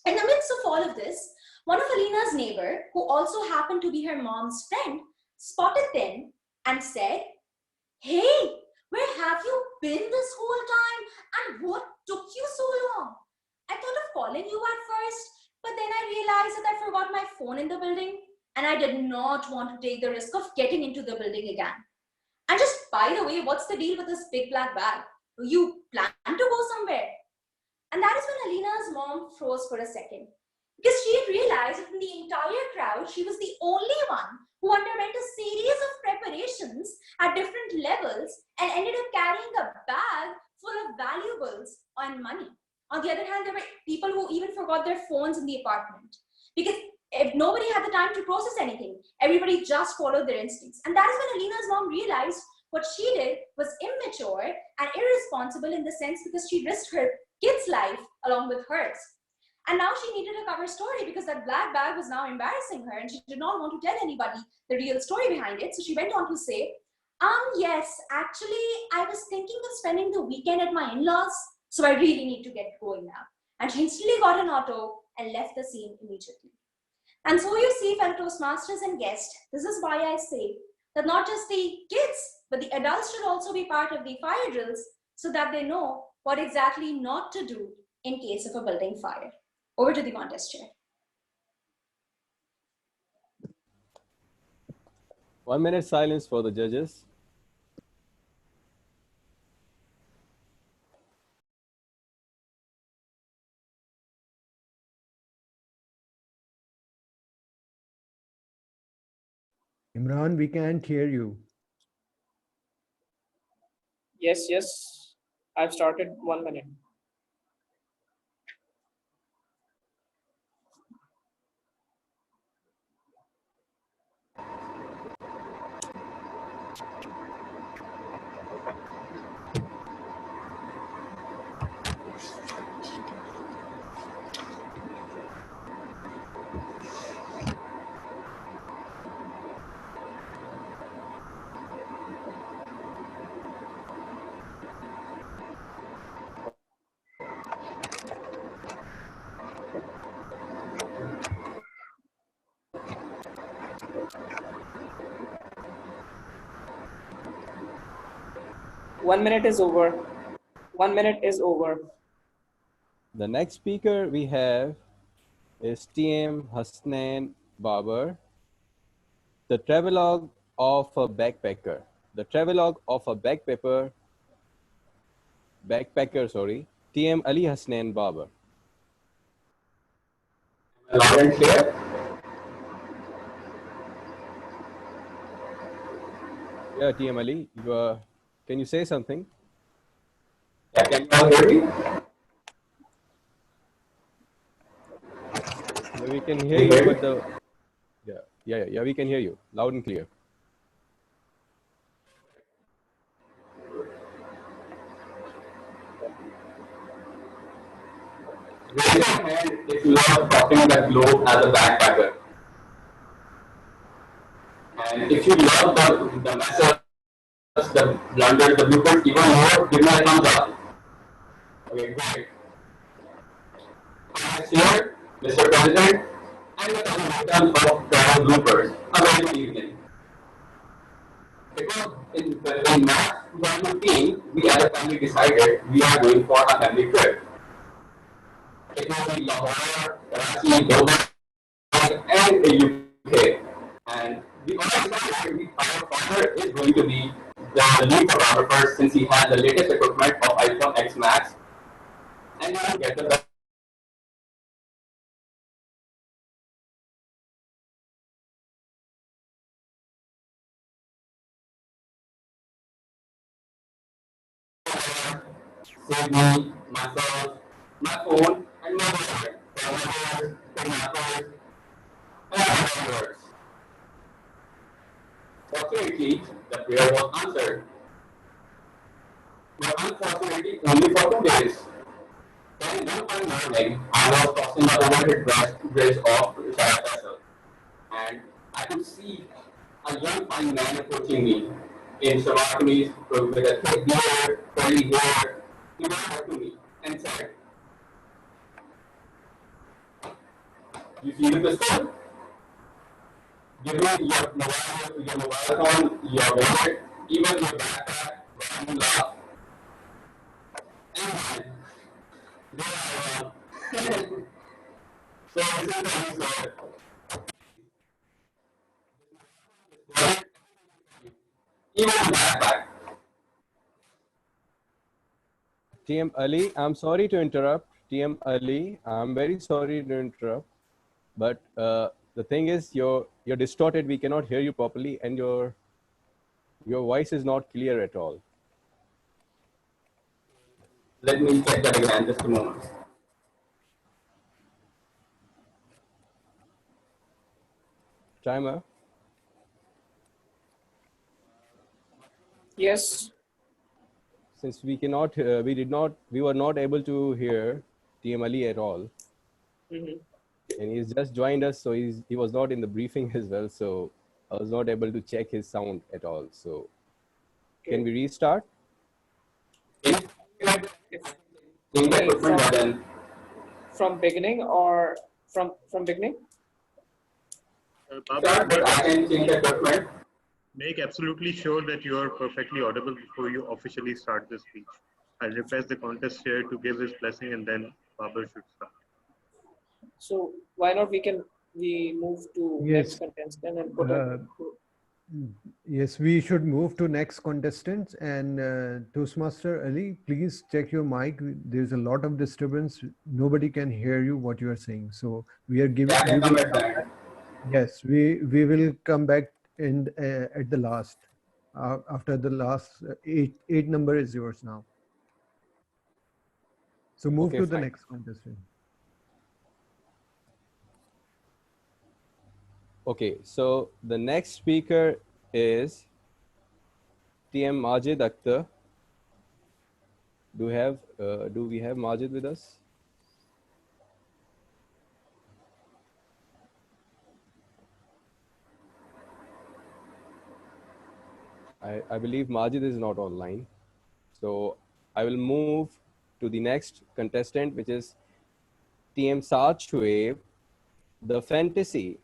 In the midst of all of this, one of Alina's neighbor, who also happened to be her mom's friend, spotted them and said, Hey, where have you been this whole time? And what took you so long? I thought of calling you at first, but then I realized that I forgot my phone in the building and I did not want to take the risk of getting into the building again. And just by the way, what's the deal with this big black bag? Do you plan to go somewhere? And that is when Alina's mom froze for a second, because she had realized that in the entire crowd, she was the only one who underwent a series of preparations at different levels and ended up carrying a bag full of valuables and money. On the other hand, there were people who even forgot their phones in the apartment, because if nobody had the time to process anything, everybody just followed their instincts. And that is when Alina's mom realized what she did was immature and irresponsible in the sense because she risked her kid's life along with hers. And now she needed a cover story because that black bag was now embarrassing her and she did not want to tell anybody the real story behind it. So she went on to say, yes, actually, I was thinking of spending the weekend at my in-laws, so I really need to get going now. And she instantly got an auto and left the scene immediately. And so you see, fellow Toastmasters and guests, this is why I say that not just the kids, but the adults should also be part of the fire drills so that they know what exactly not to do in case of a building fire. Over to the contest chair. 1 minute silence for the judges. Imran, we can't hear you. Yes. I've started 1 minute. One minute is over. 1 minute is over. The next speaker we have is TM Hasnain Babar, the travelogue of a backpacker. The travelogue of a backpacker, TM Ali Hasnain Babar. Loud and clear? Yeah, TM Ali, can you say something? Yeah, can you all hear me? Yeah, we can hear you, but yeah, we can hear you loud and clear. Raise your hand if you love crossing the globe as a backpacker. And if you love the message, the blunders, the blueprints even more, give me a thumbs up. Okay, great. Vice Chair, Mr. President, and the combination of travel bloopers. A very good evening. Because in March 2015, we as a family decided we are going for a family trip. It will be Lahore, Karachi, Dubai, and the UK. And we all decided our father is going to be the lead photographer since he has the latest equipment of iPhone X Max. And we will get the best save me, myself, my phone, and my boyfriend. Parameters, kidnappers, and other words. Fortunately, the prayer was answered. But unfortunately, only for 2 days. Then one fine morning, I was crossing the overhead bridge of Shara Castle, and I could see a young fine man approaching me in shalwar with a thick beard, curly hair. He walked up to me and said, "You see the pistol? Give me your mobile phone, your wallet, even your backpack, but you laugh." And there I am. So this is the answer. Even the backpack. TM Ali, I'm sorry to interrupt. TM Ali, I'm very sorry to interrupt. But the thing is, you're distorted. We cannot hear you properly, and your voice is not clear at all. Let me check that again, just a moment. Timer. Yes. Since we were not able to hear TM Ali at all, and he's just joined us, so he was not in the briefing as well. So I was not able to check his sound at all. So can we restart? From beginning or from beginning? Make absolutely sure that you are perfectly audible before you officially start the speech. I'll request the contest chair to give his blessing, and then Babar should start. So why not we move to next contestant and put Yes, we should move to next contestant. And Toastmaster Ali, please check your mic. There's a lot of disturbance. Nobody can hear you what you are saying. So we are giving. Yes, we will come back in at the last. After the last eight number is yours now. So move Okay, to the fine. next contestant. Okay, so the next speaker is TM Majid Akhtar. Do we have Majid with us? I believe Majid is not online. So I will move to the next contestant, which is TM Saad Shoaib, the fantasy.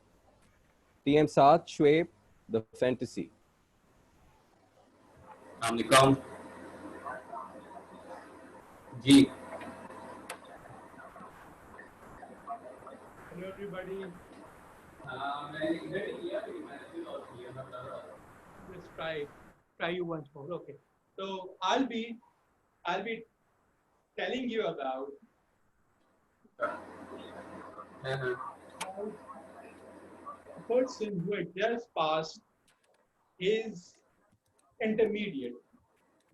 TM Saad Shoaib, the fantasy. Assalamualaikum. Ji. Hello everybody. Let's try you once more. Okay. So I'll be telling you about a person who had just passed his intermediate,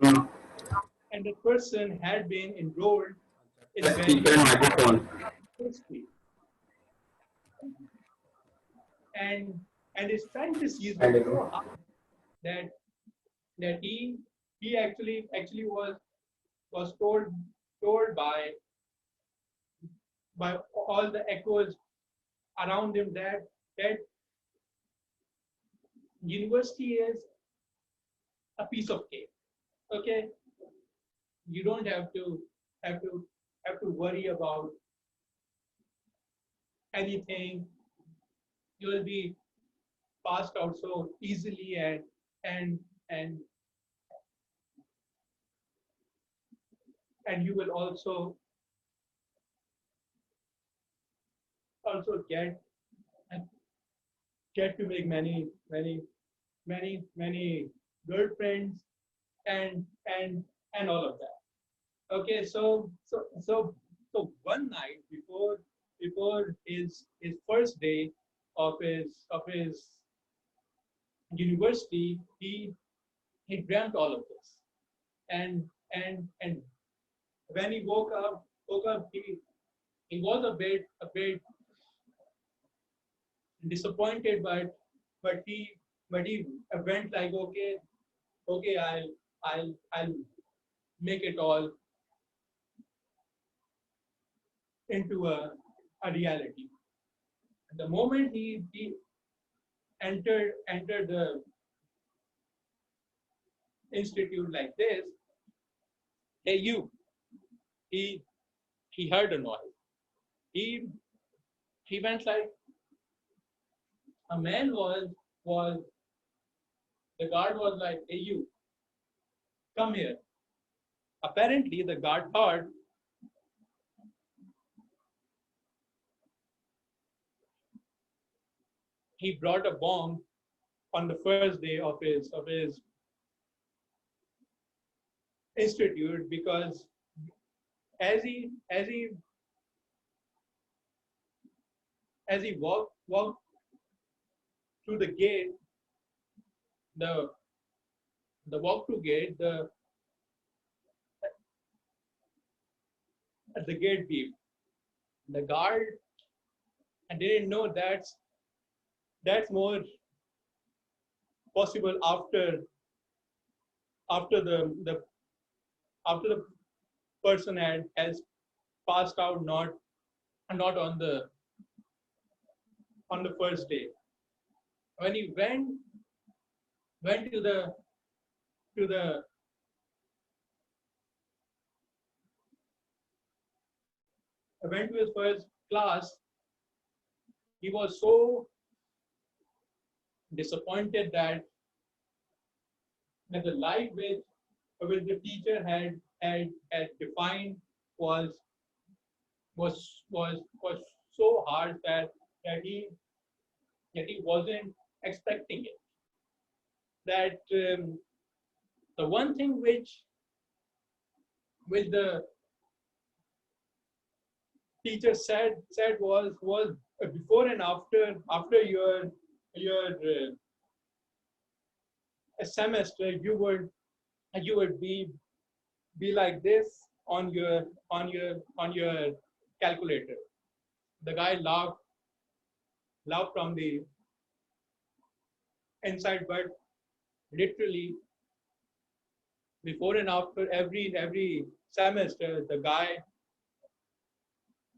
and the person had been enrolled in history, and his fantasies were so high that he actually was told by all the echoes around him that university is a piece of cake. Okay, you don't have to worry about anything, you will be passed out so easily, and and and you will also get to make many girlfriends, and and and all of that. Okay, so one night before his first day of his university, he dreamt all of this, and when he woke up, he was a bit disappointed, but he went like, okay, I'll make it all into a reality. The moment he entered the institute like this, hey you, he he heard a noise. He he went like, a man was the guard was like, hey you, come here. Apparently the guard thought he brought a bomb on the first day of his institute, because as he walked through the gate, the the walk through gate, the gate beeped. The guard, and didn't know that's more possible after the after the person has passed out, not on the first day. When he went to the went to his first class, he was so disappointed that the light which the teacher had defined was so hard that he wasn't expecting it. That the one thing which the teacher said was before and after your semester, you would be like this on your calculator. The guy laughed from the inside, but literally before and after every semester, the guy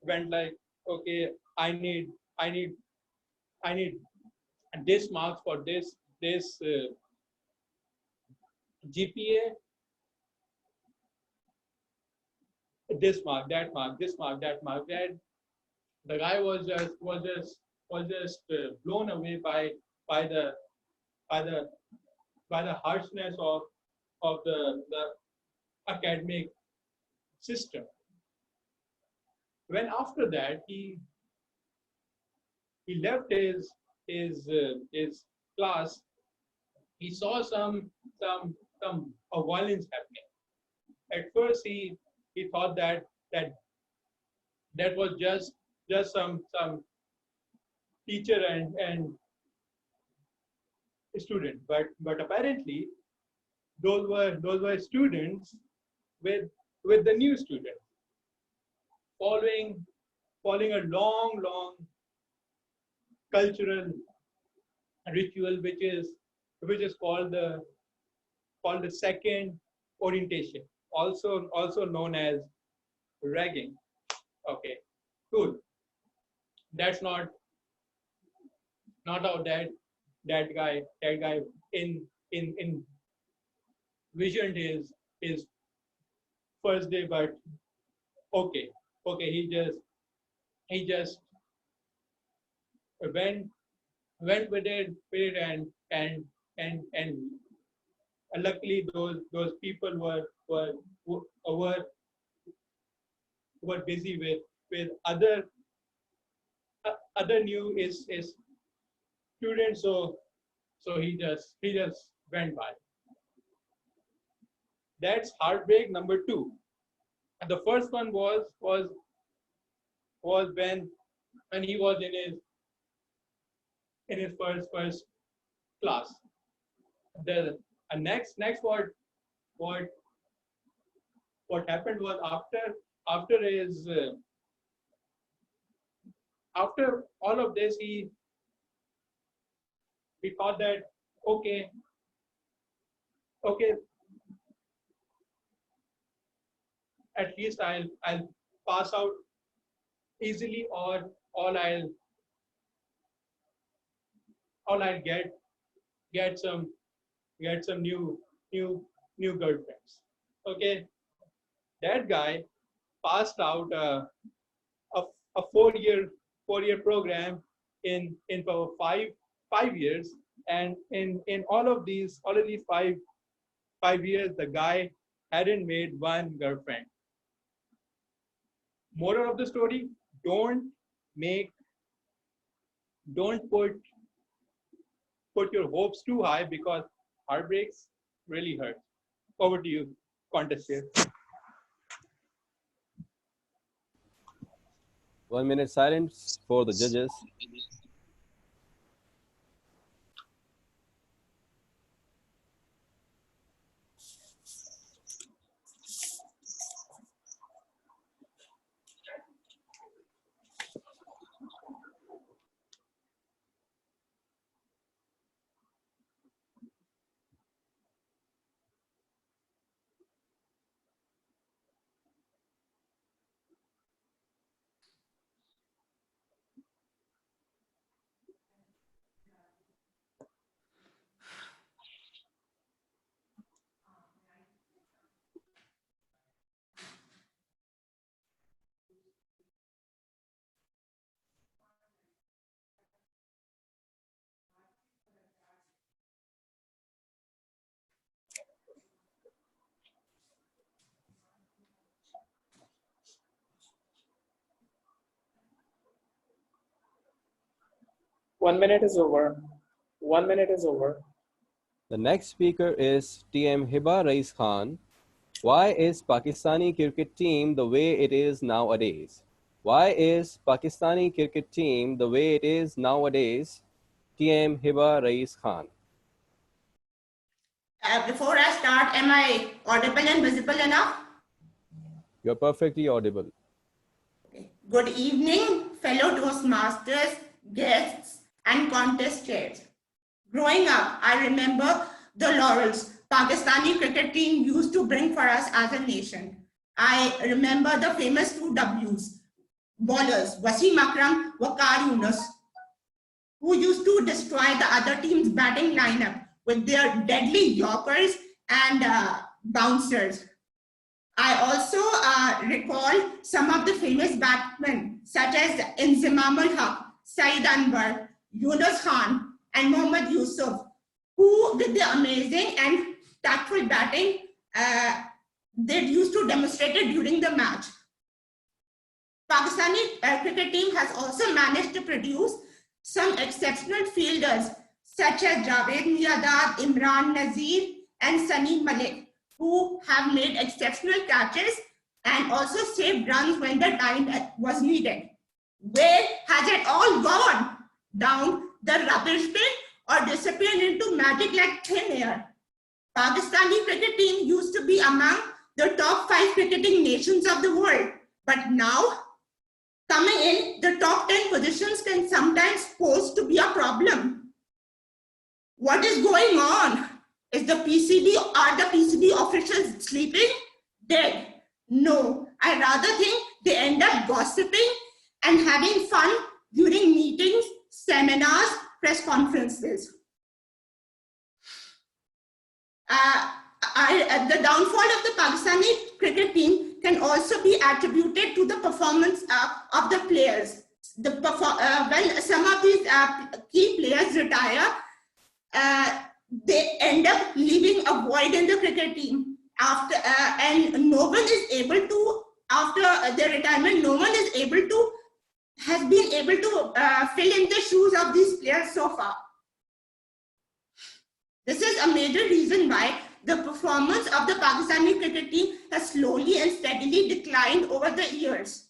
went like, okay, I need this marks for this GPA, this mark, that mark, this mark, that mark. That the guy was just blown away by the by the by the harshness of the academic system. When after that he left his class, he saw some violence happening. At first, he thought that was just some teacher and student, but apparently those were students with the new student, following a long cultural ritual, which is called the second orientation, also known as ragging. Okay, cool. That's not how that guy in visioned his first day, but okay, he just went with it and luckily those people were busy with other new is students, so he just went by. That's heartbreak number 2. The first one was when he was in his first class. The next what happened was after his after all of this, he thought that okay, at least I'll pass out easily, or I'll get some new girlfriends. Okay, that guy passed out a 4-year program in for 5 years, and in all of these 5 years, the guy hadn't made one girlfriend. Moral of the story: don't put your hopes too high, because heartbreaks really hurt. Over to you, contest here. 1 minute silence for the judges. One minute is over. 1 minute is over. The next speaker is TM Hiba Rais Khan. Why is Pakistani cricket team the way it is nowadays? Why is Pakistani cricket team the way it is nowadays? TM Hiba Rais Khan. Before I start, am I audible and visible enough? You're perfectly audible. Good evening, fellow Toastmasters, guests, and contest chairs. Growing up, I remember the laurels Pakistani cricket team used to bring for us as a nation. I remember the famous 2 Ws, bowlers, Wasim Akram, Waqar Yunus, who used to destroy the other team's batting lineup with their deadly yorkers and bouncers. I also recall some of the famous batsmen such as Inzamam ul-Haq, Saeed Anwar, Yunus Khan, and Mohammad Yusuf, who with their amazing and tactful batting they used to demonstrate it during the match. Pakistani cricket team has also managed to produce some exceptional fielders such as Javed Mirdad, Imran Nazir, and Sunny Malik, who have made exceptional catches and also saved runs when the time was needed. Where has it all gone? Down the rubbish bin or disappeared into magic like thin air? Pakistani cricket team used to be among the top 5 cricketing nations of the world, but now coming in the top 10 positions can sometimes pose to be a problem. What is going on? Is the PCB, are the PCB officials sleeping? Dead? No, I rather think they end up gossiping and having fun during meetings, seminars, press conferences. The downfall of the Pakistani cricket team can also be attributed to the performance of the players, when some of these key players retire, they end up leaving a void in the cricket team. After and no one is able to, after their retirement, no one is able to, has been able to fill in the shoes of these players so far. This is a major reason why the performance of the Pakistani cricket team has slowly and steadily declined over the years.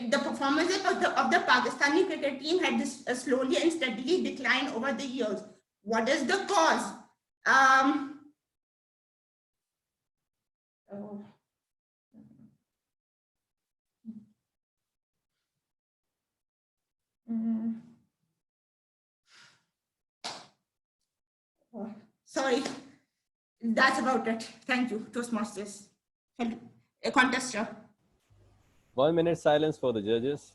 The performance of the Pakistani cricket team had slowly and steadily declined over the years. What is the cause? Sorry, that's about it. Thank you, Toastmasters. A contester. 1 minute silence for the judges.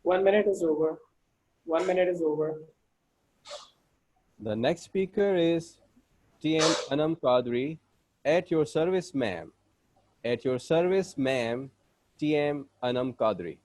One minute is over. 1 minute is over. The next speaker is TM Anam Kadri. At your service, ma'am. At your service, ma'am. TM Anam Kadri.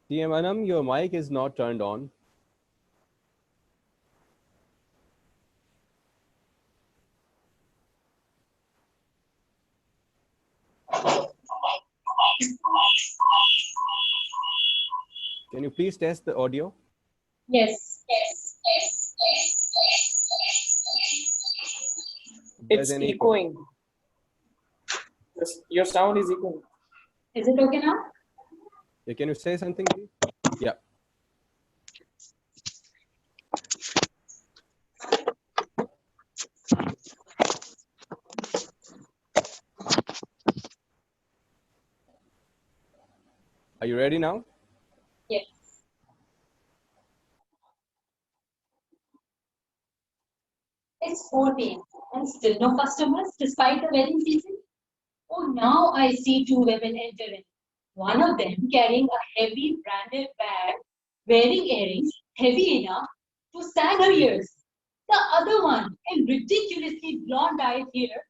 TM Anam, your mic is not turned on. Can you please test the audio? Yes. There's It's an echo. echoing. Your sound is echoing. Is it okay now? Yeah, can you say something, please? Yeah. Are you ready now? Yes. It's 4 p.m. and still no customers despite the wedding season. Oh, now I see 2 women entering. One of them carrying a heavy branded bag, wearing earrings heavy enough to sag her ears. The other one in ridiculously blonde-eyed hair,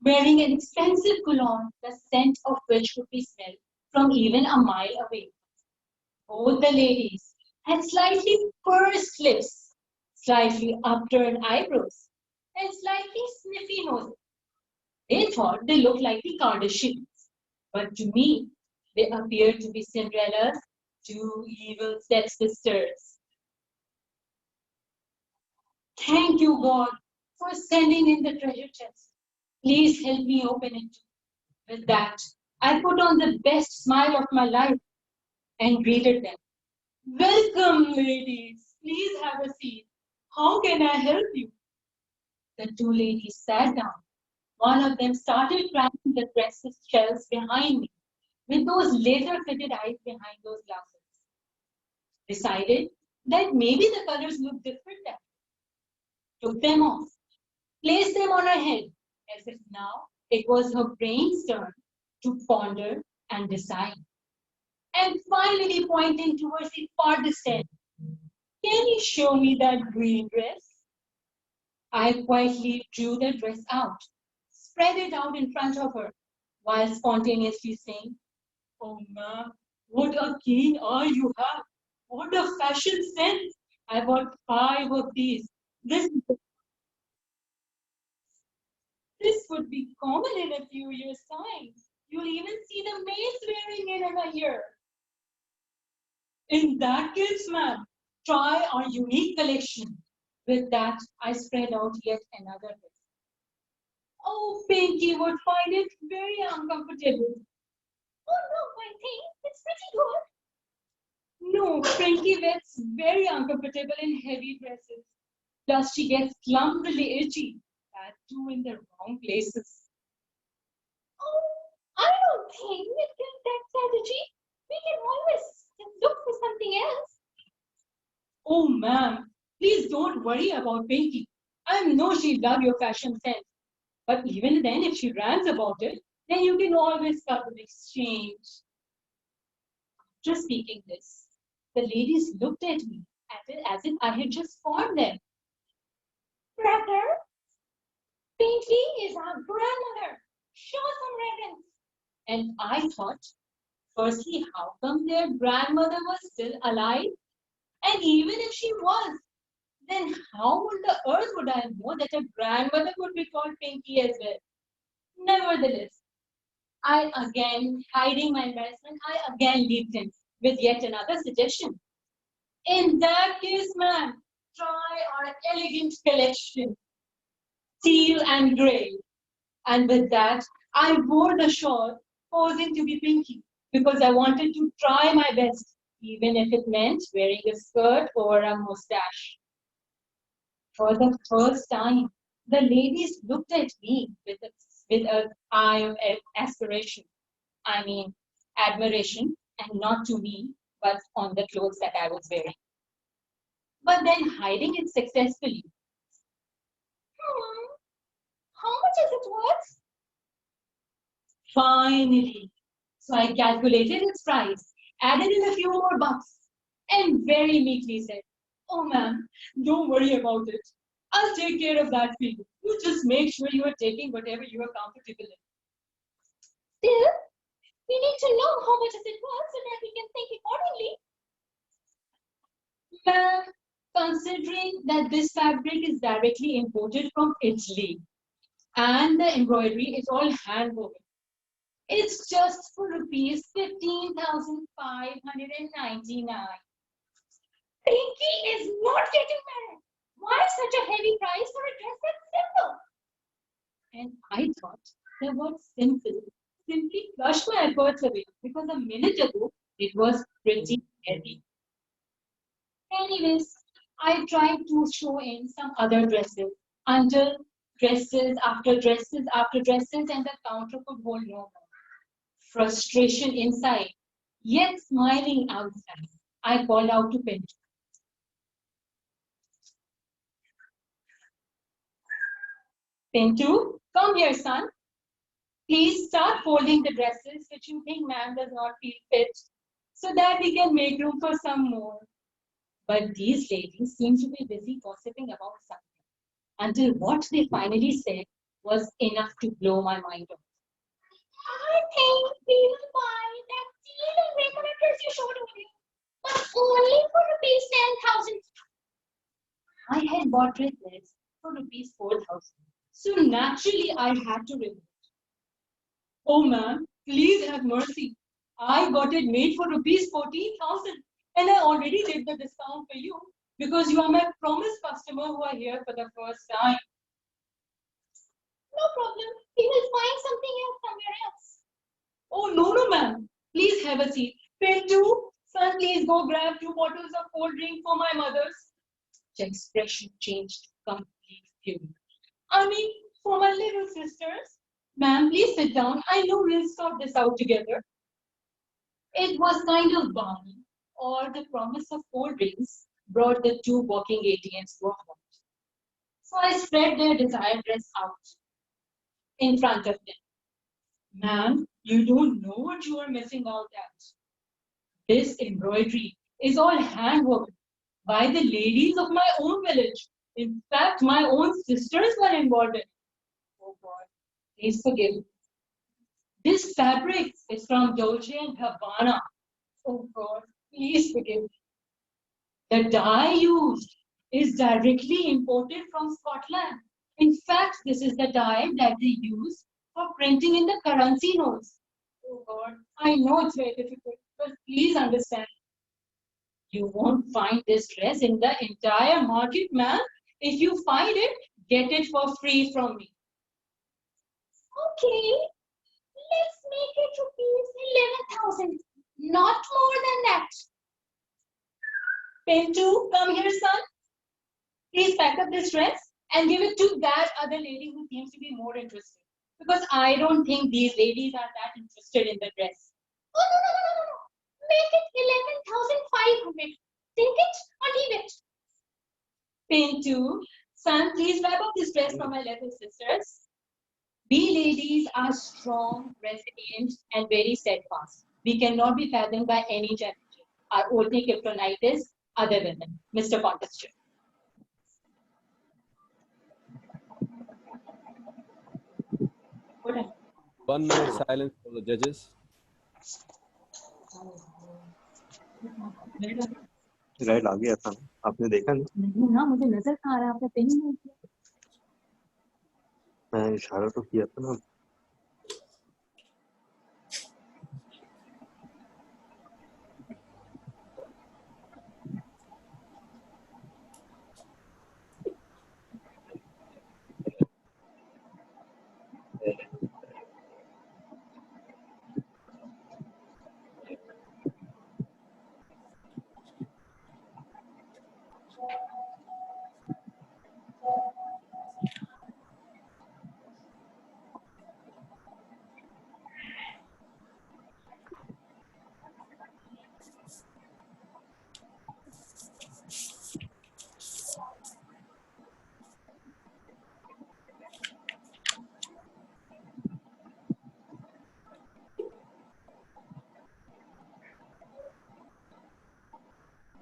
wearing an expensive cologne, the scent of which could be smelled from even a mile away. Both the ladies had slightly pursed lips, slightly upturned eyebrows, and slightly sniffy noses. They thought they looked like the Kardashians, but to me, they appeared to be Cinderella's 2 evil stepsisters. Thank you, God, for sending in the treasure chest. Please help me open it. With that, I put on the best smile of my life and greeted them. Welcome, ladies. please have a seat. How can I help you? The two ladies sat down. One of them started cramming the dresses shelves behind me with those laser-fitted eyes behind those glasses. Decided that maybe the colors looked different that way. Took them off, placed them on her head, as if now it was her brain's turn to ponder and decide. And finally pointing towards the farthest end, can you show me that green dress? I quietly drew the dress out, spread it out in front of her, while spontaneously saying, "Oh, ma'am, what a keen eye you have! What a fashion sense! I bought 5 of these. This would be common in a few years' time. You'll even see the maids wearing it in a year. In that case, ma'am, try our unique collection." With that, I spread out yet another dress. Oh, Pinky would find it very uncomfortable. Oh no, I think it's pretty good. No, Pinky gets very uncomfortable in heavy dresses. Plus, she gets clumsily itchy. That too in the wrong places. Oh, I don't think we can that strategy. We can always look for something else. Oh, ma'am, please don't worry about Pinky. I know she'll love your fashion sense. But even then, if she rants about it, then you can always cut an exchange. Just speaking this, the ladies looked at me as if I had just formed them. Brother, Pinky is our grandmother. Show some reverence. And I thought, firstly, how come their grandmother was still alive? And even if she was, then how on the earth would I know that a grandmother would be called Pinky as well? Nevertheless, I again, hiding my embarrassment, I again leaped in with yet another suggestion. In that case, ma'am, try our elegant collection, teal and grey. And with that, I wore the shawl, posing to be Pinky, because I wanted to try my best, even if it meant wearing a skirt or a mustache. For the first time, the ladies looked at me with an eye of aspiration. I mean, admiration, and not to me, but on the clothes that I was wearing. But then hiding it successfully. How much is it worth? Finally. So I calculated its price, added in a few more bucks, and very meekly said, "Oh, ma'am, don't worry about it. I'll take care of that for you. You just make sure you are taking whatever you are comfortable in." Still, we need to know how much is it worth so that we can think accordingly. Ma'am, considering that this fabric is directly imported from Italy and the embroidery is all hand woven, it's just for rupees 15,599. Pinky is not getting married. Why such a heavy price for a dress that's simple? And I thought the word simple simply flushed my efforts away because a minute ago it was pretty heavy. Anyways, I tried to show in some other dresses until dresses after dresses after dresses, and the counter could hold no more. Frustration inside, yet smiling outside, I called out to Pinto. Pinto, come here, son. Please start folding the dresses which you think ma'am does not feel fit, so that we can make room for some more. But these ladies seem to be busy gossiping about something, until what they finally said was enough to blow my mind off. I think we will buy that teal and grey color dress you showed earlier, but only for rupees 10,000. I had bought dresses for rupees 4,000, so naturally I had to remove it. Oh, ma'am, please have mercy. I got it made for rupees 14,000, and I already did the discount for you because you are my promised customer who are here for the first time. No problem. We will find something else somewhere else. Oh, no, ma'am. Please have a seat. Pinto, son, please go grab 2 bottles of cold drink for my mothers. Her expression changed to complete fury. I mean, for my little sisters. Ma'am, please sit down. I know we'll sort this out together. It was kind of balmy, or the promise of cold drinks brought the two walking ATMs to a halt. So I spread their desired dress out in front of them. Ma'am, you don't know what you are missing out at. This embroidery is all handwoven by the ladies of my own village. In fact, my own sisters were involved in it. Oh God, please forgive me. This fabric is from Dolce and Gabbana. Oh God, please forgive me. The dye used is directly imported from Scotland. In fact, this is the dye that they use for printing in the currency notes. Oh God, I know it's very difficult, but please understand. You won't find this dress in the entire market, ma'am. If you find it, get it for free from me. Okay, let's make it rupees 11,000. Not more than that. Pintu, come here, son. Please pack up this dress and give it to that other lady who seems to be more interested. Because I don't think these ladies are that interested in the dress. Oh, no. Make it 11,500. Take it or leave it. Pintu, son, please wrap up this dress for my little sisters. We ladies are strong, resilient, and very steadfast. We cannot be fathomed by any challenges. Our only kryptonite is other women. Mr. Contester. One minute silence for the judges. Right आ गया था आपने देखा नहीं ना मुझे नजर आ रहा है आपने पेन नहीं किया मैं इशारा तो किया था ना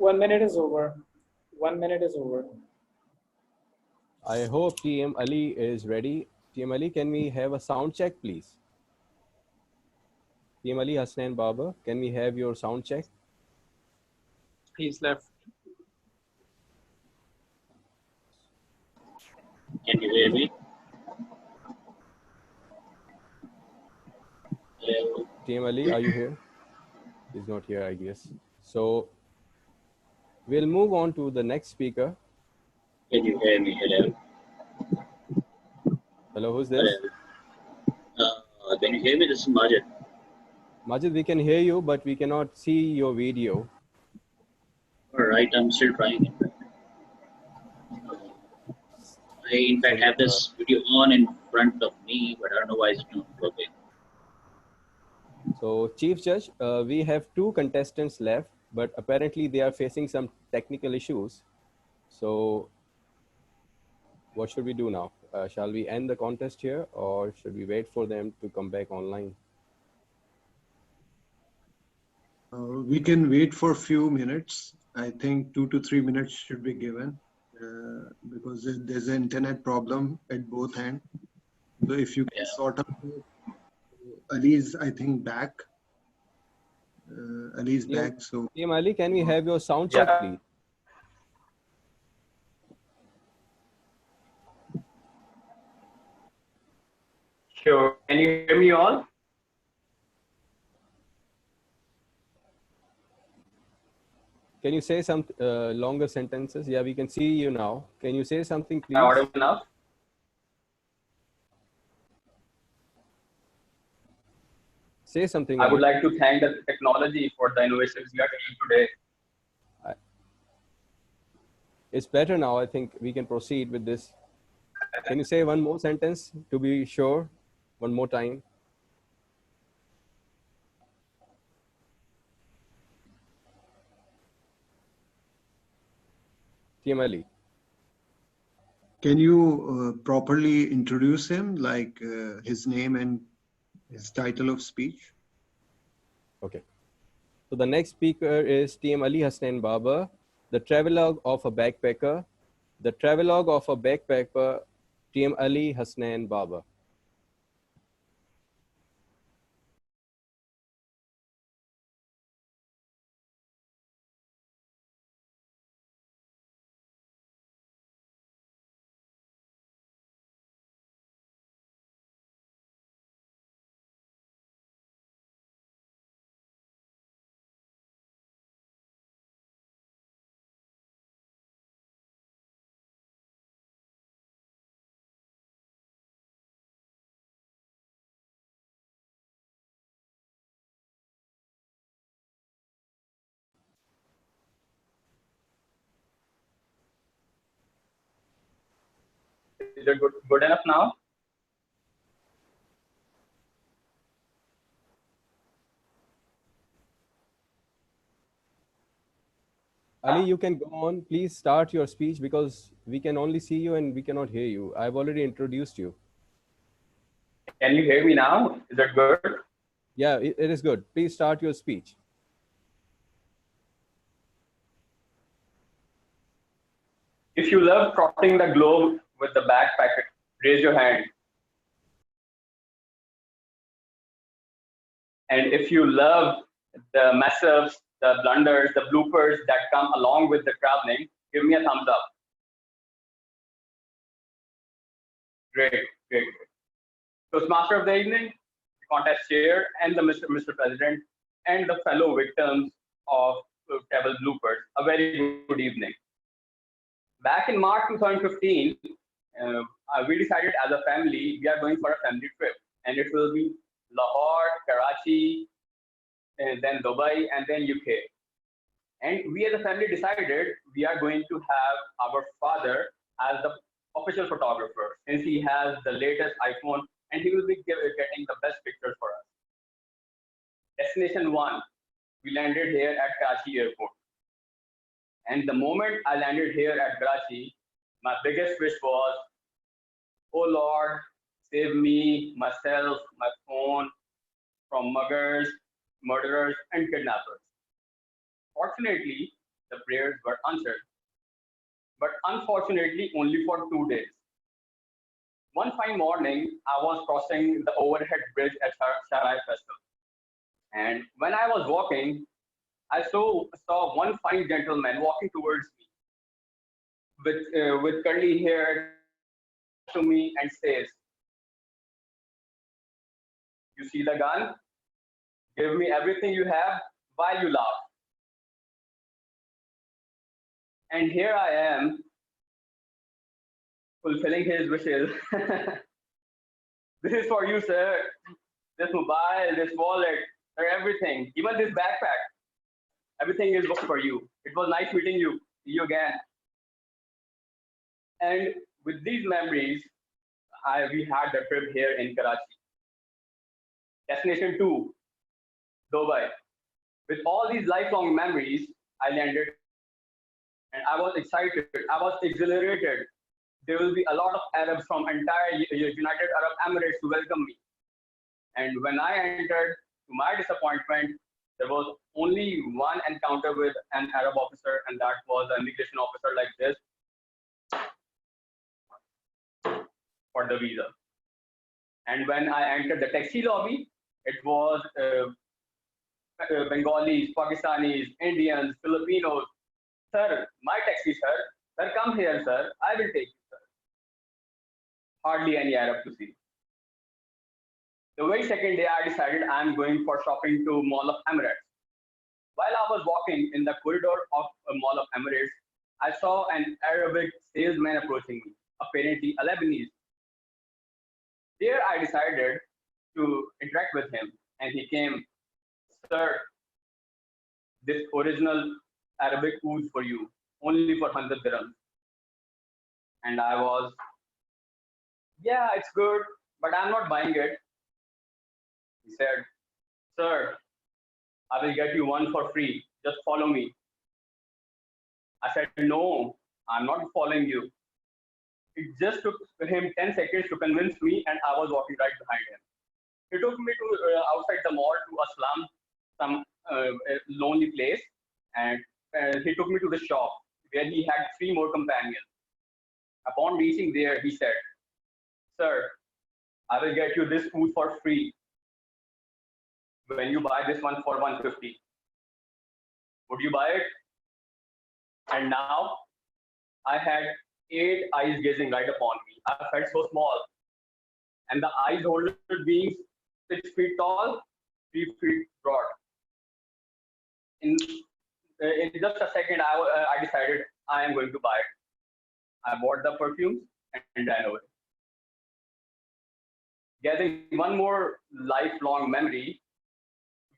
One minute is over. 1 minute is over. I hope TM Ali is ready. TM Ali, can we have a sound check, please? TM Ali Hassan Baba, can we have your sound check? He's left. Can you hear me? Hello. TM Ali, are you here? He's not here, I guess. So we'll move on to the next speaker. Can you hear me? Hello. Hello, who's this? Hello. Can you hear me? This is Majid. Majid, we can hear you, but we cannot see your video. All right, I'm still trying it. I, in fact, have this video on in front of me, but I don't know why it's not working. So, Chief Judge, we have 2 contestants left, but apparently they are facing some technical issues. So, what should we do now? Shall we end the contest here, or should we wait for them to come back online? We can wait for a few minutes. I think 2 to 3 minutes should be given because there's an internet problem at both ends. So if you can sort out, Ali is, I think, back. Ali is back. So, Team Ali, can we have your sound check, please? Sure. Can you hear me all? Can you say some longer sentences? Yeah, we can see you now. Can you say something, please? Am I audible enough? Say something. I would like to thank the technology for the innovations we are taking today. It's better now. I think we can proceed with this. Can you say one more sentence to be sure? One more time. TM Ali. Can you properly introduce him, like his name and his title of speech? Okay. So the next speaker is TM Ali Hasnain Baba, the travelogue of a backpacker. The travelogue of a backpacker, TM Ali Hasnain Baba. Is it good enough now? Ali, you can go on. Please start your speech because we can only see you and we cannot hear you. I've already introduced you. Can you hear me now? Is that good? Yeah, it is good. Please start your speech. If you love crossing the globe with the backpacker, raise your hand. And if you love the mess ups, the blunders, the bloopers that come along with the traveling, give me a thumbs up. Great, great. Toastmaster of the evening, contest chair, and the Mr. President, and the fellow victims of travel bloopers, a very good evening. Back in March 2015, we decided as a family, we are going for a family trip, and it will be Lahore, Karachi, and then Dubai, and then UK. And we as a family decided we are going to have our father as the official photographer, since he has the latest iPhone, and he will be getting the best pictures for us. Destination 1, we landed here at Karachi airport. And the moment I landed here at Karachi, my biggest wish was, oh Lord, save me, myself, my phone from muggers, murderers, and kidnappers. Fortunately, the prayers were answered, but unfortunately only for 2 days. One fine morning, I was crossing the overhead bridge at Sharai Festival. And when I was walking, I saw one fine gentleman walking towards me with curly hair to me and says, "You see the gun? Give me everything you have while you laugh." And here I am, fulfilling his wishes. This is for you, sir. This mobile, this wallet, or everything, even this backpack. Everything is for you. It was nice meeting you. See you again. And with these memories, we had the trip here in Karachi. Destination 2, Dubai. With all these lifelong memories, I landed and I was excited. I was exhilarated. There will be a lot of Arabs from entire United Arab Emirates to welcome me. And when I entered, to my disappointment, there was only one encounter with an Arab officer, and that was an immigration officer like this for the visa. And when I entered the taxi lobby, it was Bengalis, Pakistanis, Indians, Filipinos. Sir, my taxi, sir. Sir, come here, sir. I will take you, sir. Hardly any Arab to see. The very second day, I decided I'm going for shopping to Mall of Emirates. While I was walking in the corridor of a Mall of Emirates, I saw an Arabic salesman approaching me, apparently a Lebanese. There, I decided to interact with him, and he came, "Sir, this original Arabic oud for you, only for 100 dirhams." And I was, yeah, it's good, but I'm not buying it. He said, sir, I will get you one for free. Just follow me. I said, no, I'm not following you. It just took him 10 seconds to convince me, and I was walking right behind him. He took me to outside the mall to a slum, some lonely place, and he took me to the shop where he had 3 more companions. Upon reaching there, he said, sir, I will get you this food for free when you buy this one for 150. Would you buy it? And now I had 8 eyes gazing right upon me. I felt so small. And the eyes holder being 6 feet tall, 3 feet broad. In just a second, I decided I am going to buy it. I bought the perfumes and ran away. Getting one more lifelong memory,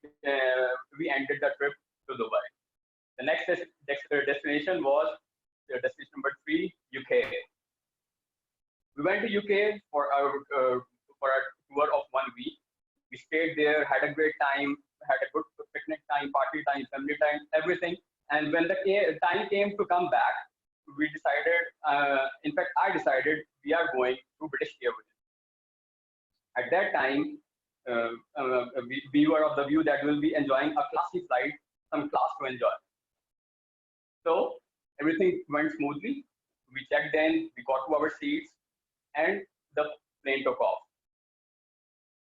we ended the trip to Dubai. The next destination was destination number 3, UK. We went to UK for a tour of 1 week. We stayed there, had a great time, had a good picnic time, party time, family time, everything. And when the time came to come back, we decided, in fact, I decided we are going to British Airways. At that time, we were of the view that we'll be enjoying a classy flight, some class to enjoy. So everything went smoothly. We checked in, we got to our seats, and the plane took off.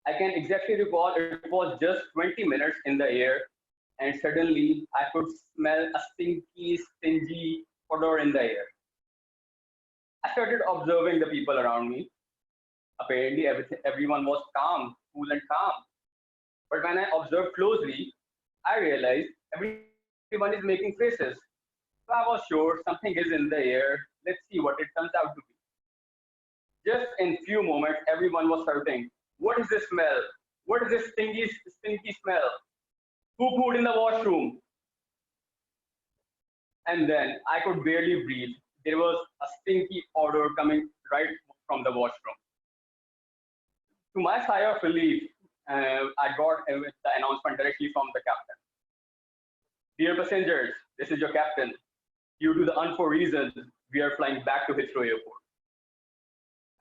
I can exactly recall it was just 20 minutes in the air, and suddenly I could smell a stinky, stingy odor in the air. I started observing the people around me. Apparently, everyone was calm, cool and calm. But when I observed closely, I realized everyone is making faces. So I was sure something is in the air. Let's see what it turns out to be. Just in few moments, everyone was shouting, "What is this smell? What is this stinky smell? Who pooed in the washroom?" And then I could barely breathe. There was a stinky odor coming right from the washroom. To my sigh of relief, I got the announcement directly from the captain. "Dear passengers, this is your captain. Due to the unforeseen reasons, we are flying back to Heathrow Airport."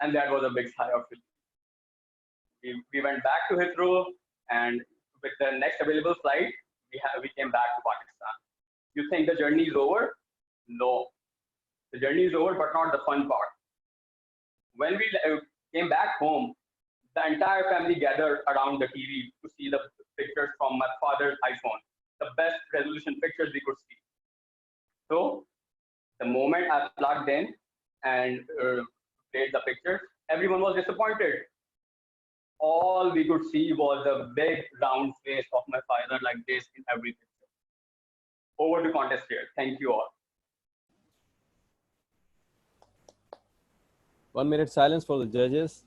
And that was a big sigh of relief. We went back to Heathrow, and with the next available flight, we came back to Pakistan. You think the journey is over? No. The journey is over, but not the fun part. When we came back home, the entire family gathered around the TV to see the pictures from my father's iPhone, the best resolution pictures we could see. So the moment I plugged in and played the pictures, everyone was disappointed. All we could see was the big round face of my father like this in every picture. Over to contest here. Thank you all. 1 minute silence for the judges.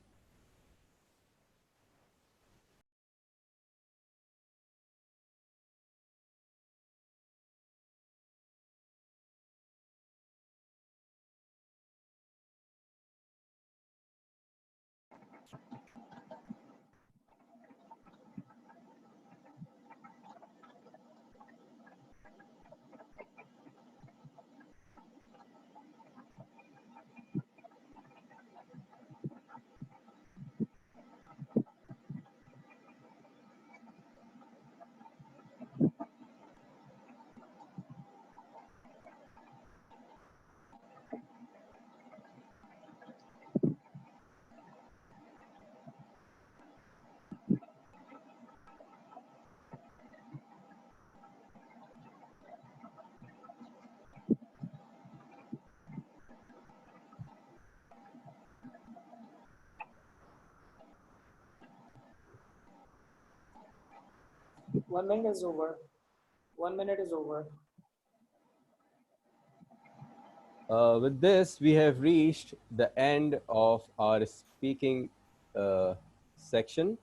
One minute is over. 1 minute is over. With this, we have reached the end of our speaking section,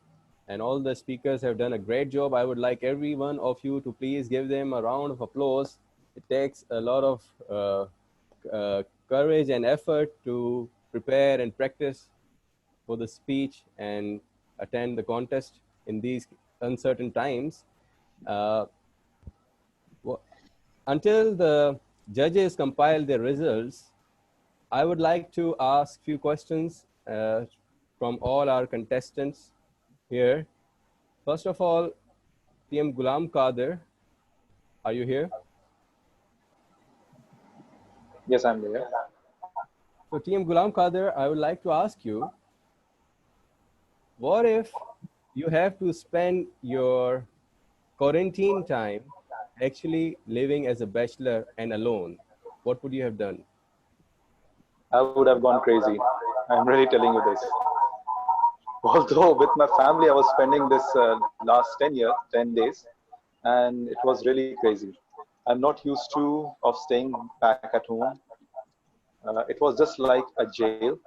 and all the speakers have done a great job. I would like every one of you to please give them a round of applause. It takes a lot of courage and effort to prepare and practice for the speech and attend the contest in these uncertain times. Until the judges compile their results, I would like to ask few questions from all our contestants here. First of all, TM Ghulam Qadir, are you here? Yes, I'm here. So TM Ghulam Qadir, I would like to ask you, what if you have to spend your quarantine time actually living as a bachelor and alone? What would you have done? I would have gone crazy. I'm really telling you this. Although with my family, I was spending this last 10 days, and it was really crazy. I'm not used to of staying back at home. It was just like a jail.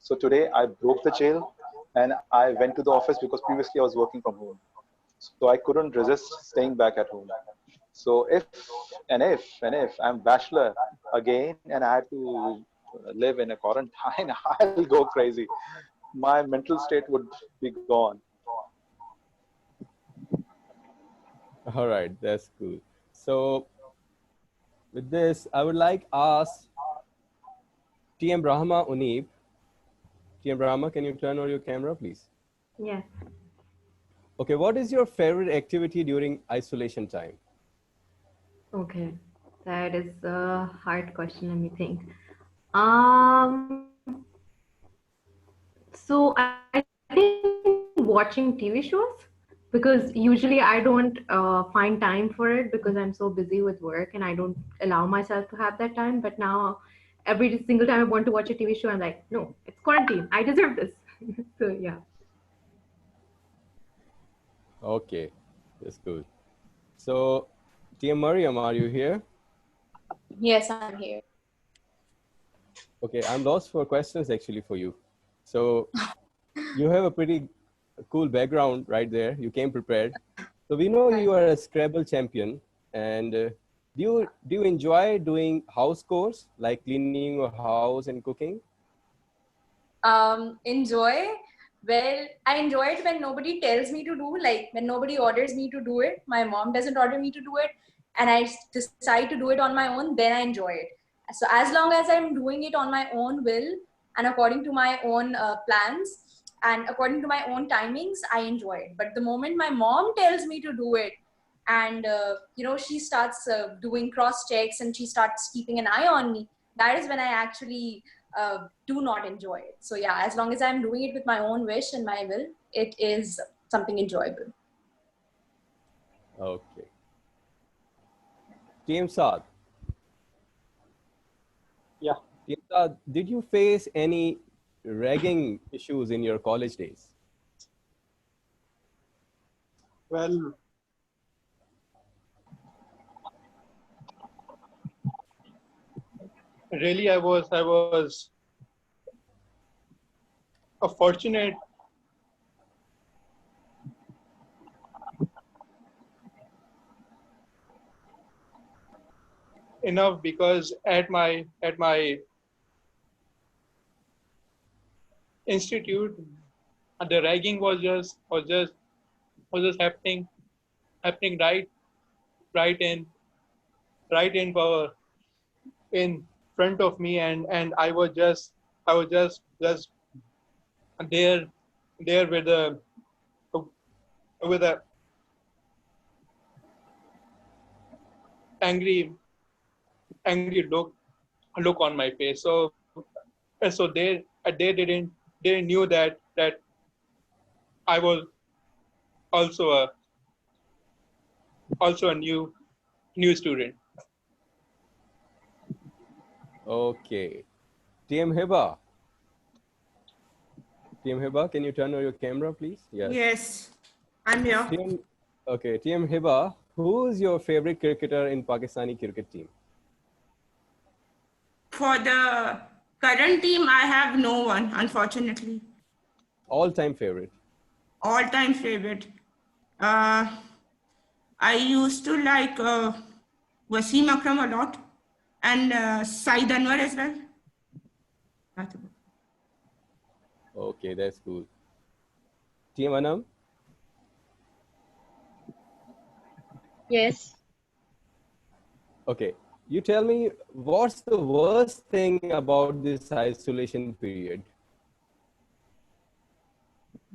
So today I broke the jail and I went to the office because previously I was working from home. So I couldn't resist staying back at home. So if I'm bachelor again and I had to live in a quarantine, I'll go crazy. My mental state would be gone. All right, that's cool. So with this, I would like to ask TM Brahma Unib. TM Brahma, can you turn on your camera, please? Yeah. Okay, what is your favorite activity during isolation time? Okay. That is a hard question. Let me think. Um, so I think watching TV shows, because usually I don't find time for it because I'm so busy with work and I don't allow myself to have that time. But now every single time I want to watch a TV show, I'm like, no, it's quarantine. I deserve this. So yeah. Okay, that's good. So TM Mariam, are you here? Yes, I'm here. Okay, I'm lost for questions actually for you. So you have a pretty cool background right there. You came prepared. So we know you are a Scrabble champion. And do you enjoy doing house chores like cleaning your house and cooking? Enjoy. Well, I enjoy it when nobody tells me to do, like when nobody orders me to do it. My mom doesn't order me to do it, and I decide to do it on my own, then I enjoy it. So as long as I'm doing it on my own will and according to my own plans and according to my own timings, I enjoy it. But the moment my mom tells me to do it, and she starts doing cross checks and she starts keeping an eye on me, that is when I actually do not enjoy it. So yeah, as long as I'm doing it with my own wish and my will, it is something enjoyable. Okay. TM Saad. Yeah. TM Saad, did you face any ragging issues in your college days? Well, really, I was a fortunate enough because at my institute, the ragging was just happening right in in front of me, and I was just there with a angry look on my face. So they knew that I was also a new student. Okay. TM Hiba. TM Hiba, can you turn on your camera, please? Yes, I'm here. Okay, TM Hiba, who's your favorite cricketer in Pakistani cricket team? For the current team, I have no one, unfortunately. All-time favorite? All-time favorite. I used to like Wasim Akram a lot and Saeed Anwar as well. Okay, that's cool. Team Anam? Yes. Okay, you tell me what's the worst thing about this isolation period?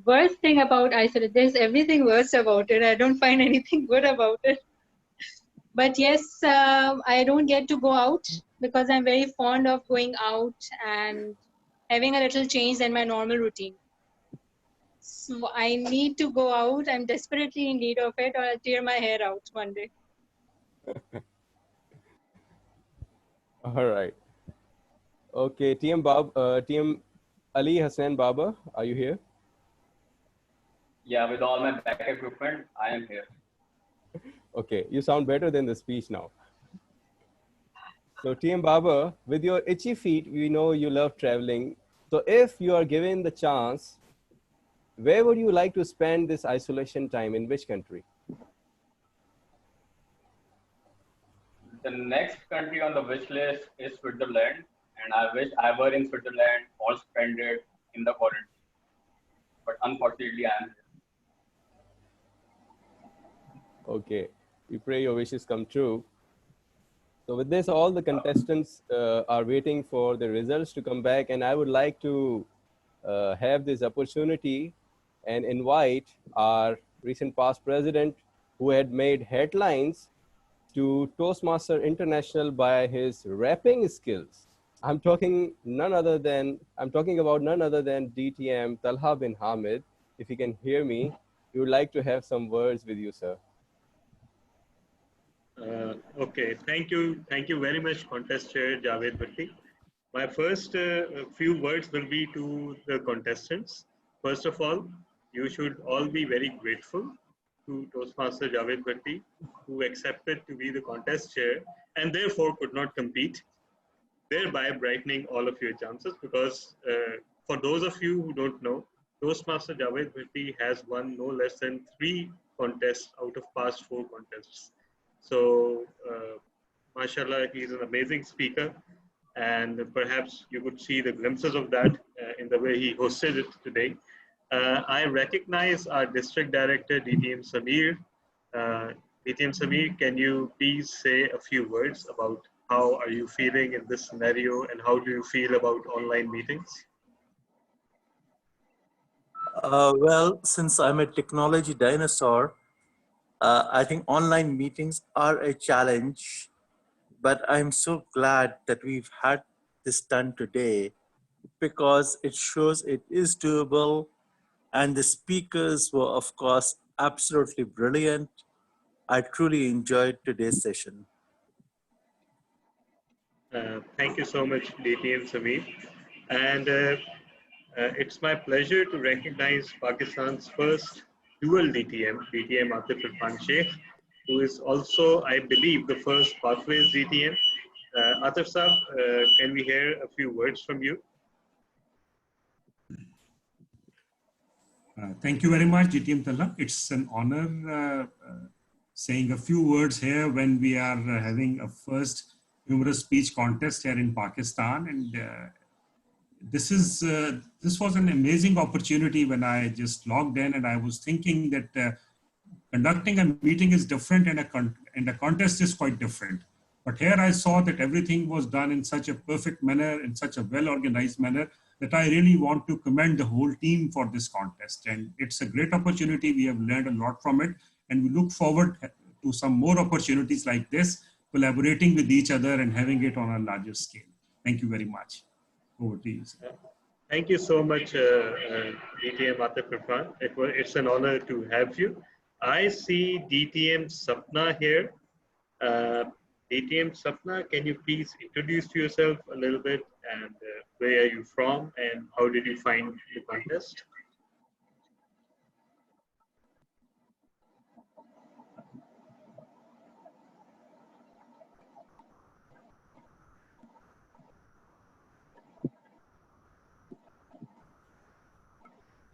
Worst thing about isolation, there's everything worst about it. I don't find anything good about it. But yes, I don't get to go out because I'm very fond of going out and having a little change than my normal routine. So I need to go out. I'm desperately in need of it, or I'll tear my hair out one day. All right. Okay, Team Ali Hassan Baba, are you here? Yeah, with all my back equipment, I am here. Okay, you sound better than the speech now. So Team Baba, with your itchy feet, we know you love traveling. So if you are given the chance, where would you like to spend this isolation time? In which country? The next country on the wish list is Switzerland, and I wish I were in Switzerland or spend it in the quarantine. But unfortunately, I am here. Okay, we pray your wishes come true. So with this, all the contestants are waiting for the results to come back, and I would like to have this opportunity and invite our recent past president who had made headlines to Toastmaster International by his rapping skills. I'm talking about none other than DTM Talha bin Hamid. If you can hear me, we would like to have some words with you, sir. Okay, thank you very much, Contest Chair Javed Bhatti. My first few words will be to the contestants. First of all, you should all be very grateful to Toastmaster Javed Bhatti, who accepted to be the contest chair and therefore could not compete, thereby brightening all of your chances. Because for those of you who don't know, Toastmaster Javed Bhatti has won no less than 3 contests out of past 4 contests. So, mashallah, he's an amazing speaker, and perhaps you could see the glimpses of that in the way he hosted it today. I recognize our district director, DTM Samir. DTM Samir, can you please say a few words about how are you feeling in this scenario and how do you feel about online meetings? Well, since I'm a technology dinosaur, I think online meetings are a challenge, but I'm so glad that we've had this done today because it shows it is doable, and the speakers were, of course, absolutely brilliant. I truly enjoyed today's session. Thank you so much, DTM Samir. And it's my pleasure to recognize Pakistan's first dual DTM, DTM Atif Irfan Sheikh, who is also, I believe, the first Pathways DTM. Atif Saab, can we hear a few words from you? Thank you very much, DTM Talha. It's an honor saying a few words here when we are having a first humorous speech contest here in Pakistan. And this was an amazing opportunity when I just logged in, and I was thinking that conducting a meeting is different and a contest is quite different. But here I saw that everything was done in such a perfect manner, in such a well-organized manner, that I really want to commend the whole team for this contest. And it's a great opportunity. We have learned a lot from it, and we look forward to some more opportunities like this, collaborating with each other and having it on a larger scale. Thank you very much. Over to you, sir. Thank you so much, DTM Atif Irfan. It's an honor to have you. I see DTM Sapna here. DTM Sapna, can you please introduce yourself a little bit, and where are you from and how did you find the contest?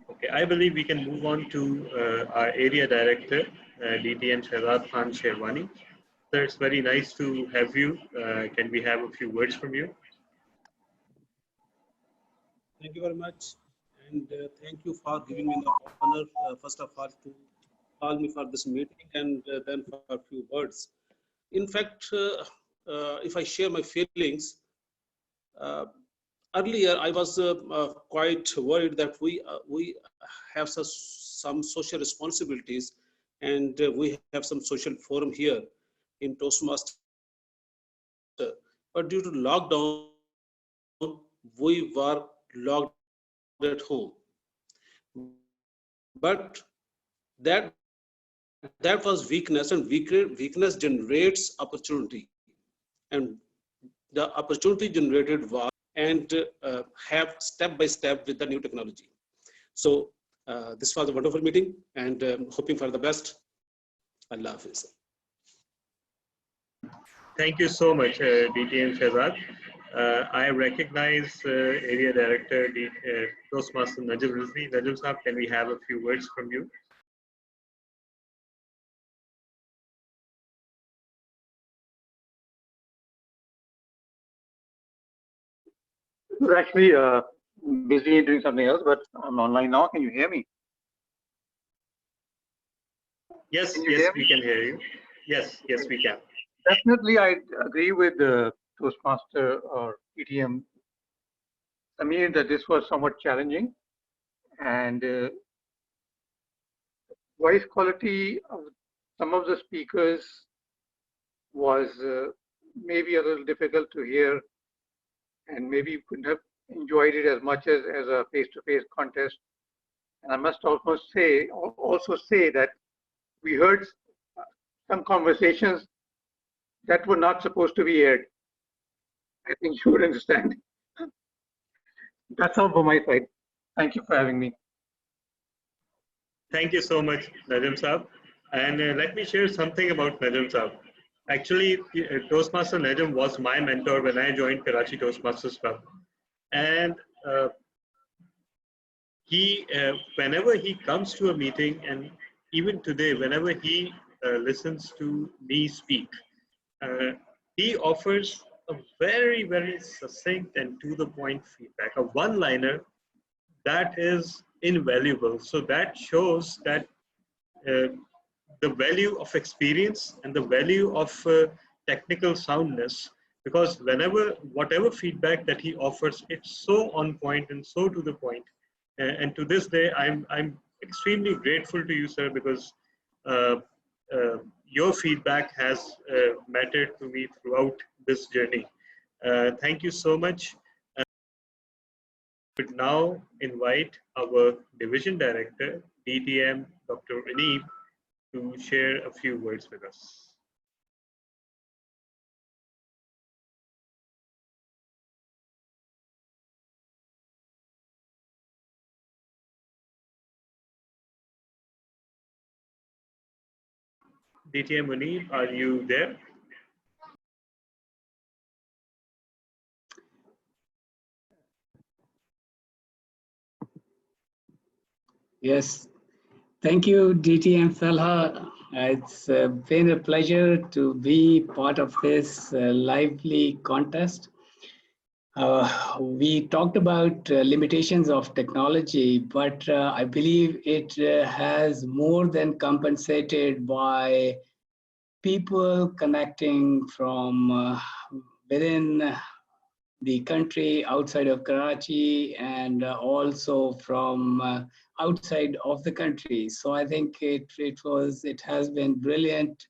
Okay, I believe we can move on to our area director, DTM Shahzad Khan Sherwani. Sir, it's very nice to have you. Can we have a few words from you? Thank you very much. And thank you for giving me the honor, first of all, to call me for this meeting and then for a few words. In fact, if I share my feelings, uh, earlier I was quite worried that we have some social responsibilities, and we have some social forum here in Toastmaster. But due to lockdown, we were locked at home. But that was weakness, and weakness generates opportunity, and the opportunity generated was and have step by step with the new technology. So this was a wonderful meeting, and hoping for the best. Allah Hafiz. Thank you so much, DTM Shahzad. I recognize Area Director Toastmaster Najib Rizvi. Najib Saab, can we have a few words from you? We're actually busy doing something else, but I'm online now. Can you hear me? Yes, yes, we can hear you. Yes, yes, we can. Definitely, I agree with the Toastmaster or ETM Samir that this was somewhat challenging, and voice quality of some of the speakers was maybe a little difficult to hear, and maybe you couldn't have enjoyed it as much as a face-to-face contest. And I must also say that we heard some conversations that were not supposed to be aired. I think you would understand. That's all from my side. Thank you for having me. Thank you so much, Najim Saab. And let me share something about Najim Saab. Actually, Toastmaster Najim was my mentor when I joined Karachi Toastmasters Club. And whenever he comes to a meeting, and even today, whenever he listens to me speak, he offers a very, very succinct and to the point feedback, a one-liner that is invaluable. So that shows that the value of experience and the value of technical soundness, because whatever feedback that he offers, it's so on point and so to the point. And to this day, I'm extremely grateful to you, sir, because your feedback has mattered to me throughout this journey. Thank you so much. I would now invite our Division Director, DTM, Dr. Aneeb, to share a few words with us. DTM Aneeb, are you there? Yes, thank you, DTM Falha. It's been a pleasure to be part of this lively contest. We talked about limitations of technology, but I believe it has more than compensated by people connecting from within the country, outside of Karachi, and also from outside of the country. So I think it has been brilliant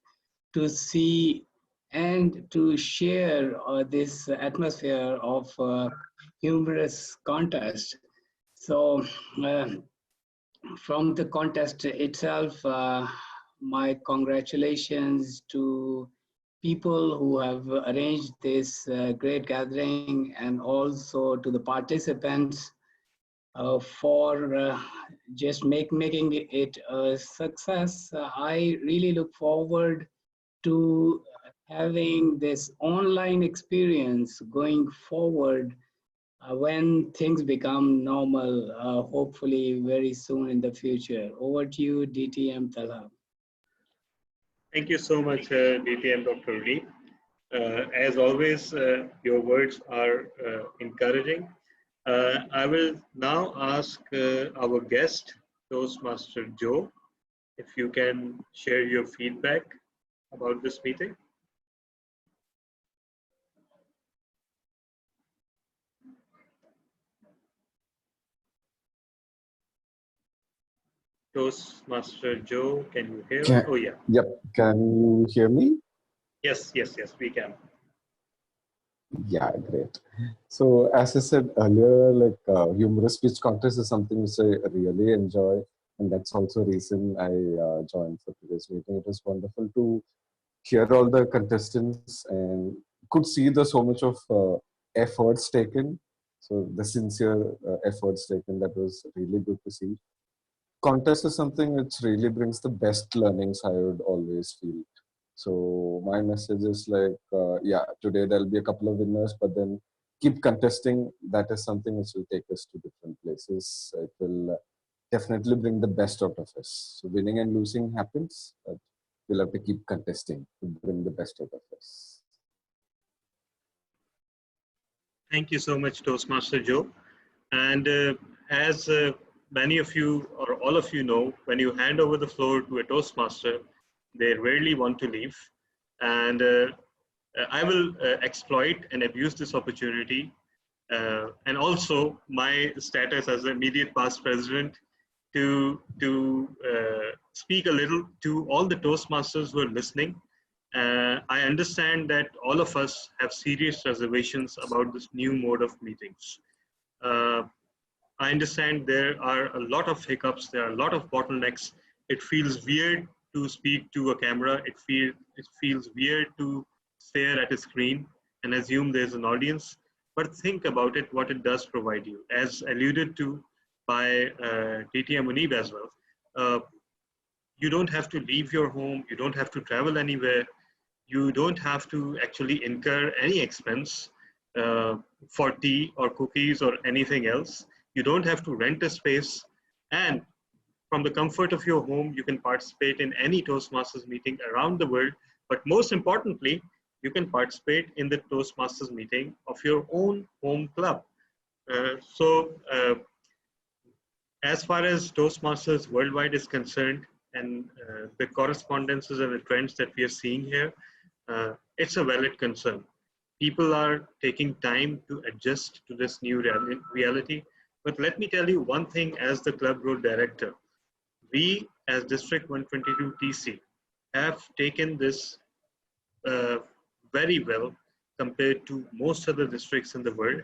to see and to share this atmosphere of humorous contest. So from the contest itself, my congratulations to people who have arranged this great gathering, and also to the participants for just making it a success. I really look forward to having this online experience going forward when things become normal, hopefully very soon in the future. Over to you, DTM Talha. Thank you so much, DTM Dr. Lee. As always, your words are encouraging. I will now ask our guest, Toastmaster Joe, if you can share your feedback about this meeting. Toastmaster Joe, can you hear us? Oh, yeah. Yep. Can you hear me? Yes, we can. Yeah, great. So as I said earlier, like humorous speech contest is something which I really enjoy, and that's also the reason I joined for today's meeting. It was wonderful to hear all the contestants and could see the so much of efforts taken. So the sincere efforts taken, that was really good to see. Contest is something which really brings the best learnings, I would always feel. So my message is like, yeah, today there'll be a couple of winners, but then keep contesting. That is something which will take us to different places. It will definitely bring the best out of us. So winning and losing happens, but we'll have to keep contesting to bring the best out of us. Thank you so much, Toastmaster Joe. And as many of you or all of you know, when you hand over the floor to a Toastmaster, they rarely want to leave. And I will exploit and abuse this opportunity. And also my status as immediate past president to speak a little to all the Toastmasters who are listening. I understand that all of us have serious reservations about this new mode of meetings. I understand there are a lot of hiccups, there are a lot of bottlenecks. It feels weird to speak to a camera. It feels weird to stare at a screen and assume there's an audience. But think about it, what it does provide you. As alluded to by TTM Munib as well, you don't have to leave your home, you don't have to travel anywhere, you don't have to actually incur any expense for tea or cookies or anything else. You don't have to rent a space, and from the comfort of your home, you can participate in any Toastmasters meeting around the world. But most importantly, you can participate in the Toastmasters meeting of your own home club. As far as Toastmasters worldwide is concerned, and the correspondences and the trends that we are seeing here, it's a valid concern. People are taking time to adjust to this new reality. But let me tell you one thing as the club road director. We as District 122 TC have taken this very well compared to most other districts in the world.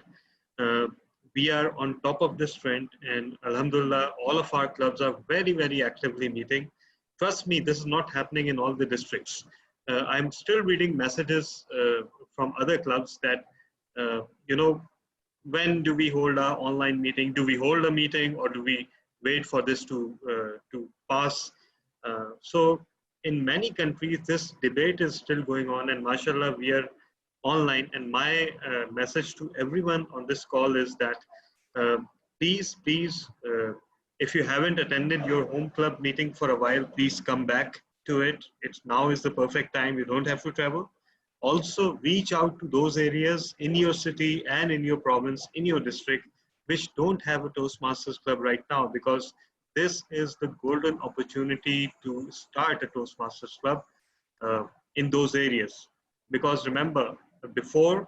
We are on top of this trend, and Alhamdulillah, all of our clubs are very, very actively meeting. Trust me, this is not happening in all the districts. I'm still reading messages from other clubs that, when do we hold our online meeting? Do we hold a meeting, or do we wait for this to pass? So in many countries, this debate is still going on, and mashallah, we are online. And my message to everyone on this call is that please, if you haven't attended your home club meeting for a while, please come back to it. Now is the perfect time. You don't have to travel. Also, reach out to those areas in your city and in your province, in your district, which don't have a Toastmasters club right now, because this is the golden opportunity to start a Toastmasters club in those areas. Because remember, before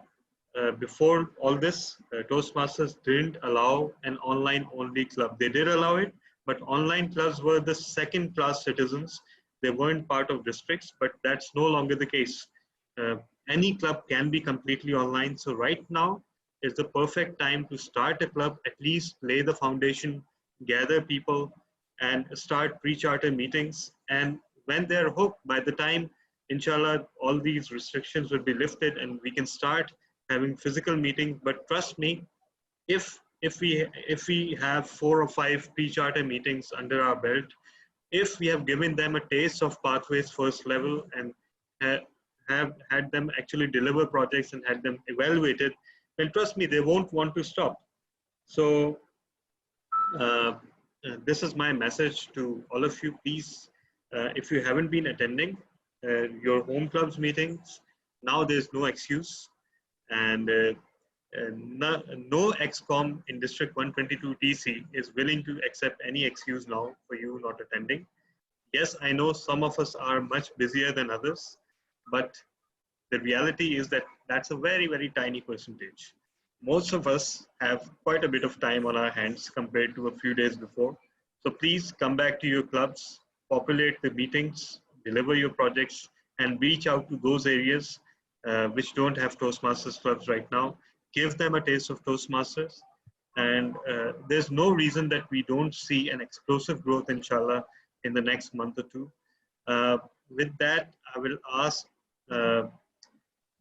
all this, Toastmasters didn't allow an online-only club. They did allow it, but online clubs were the second-class citizens. They weren't part of districts, but that's no longer the case. Any club can be completely online. So right now is the perfect time to start a club, at least lay the foundation, gather people, and start pre-charter meetings. And when they're hooked, by the time, inshallah, all these restrictions will be lifted and we can start having physical meetings. But trust me, if we have 4 or 5 pre-charter meetings under our belt, if we have given them a taste of Pathways first level and have had them actually deliver projects and had them evaluated, then trust me, they won't want to stop. So this is my message to all of you. Please, if you haven't been attending your home clubs meetings, now there's no excuse. And no XCOM in District 122 TC is willing to accept any excuse now for you not attending. Yes, I know some of us are much busier than others, but the reality is that that's a very, very tiny percentage. Most of us have quite a bit of time on our hands compared to a few days before. So please come back to your clubs, populate the meetings, deliver your projects, and reach out to those areas which don't have Toastmasters clubs right now. Give them a taste of Toastmasters. And there's no reason that we don't see an explosive growth, inshallah, in the next month or two. With that, I will ask,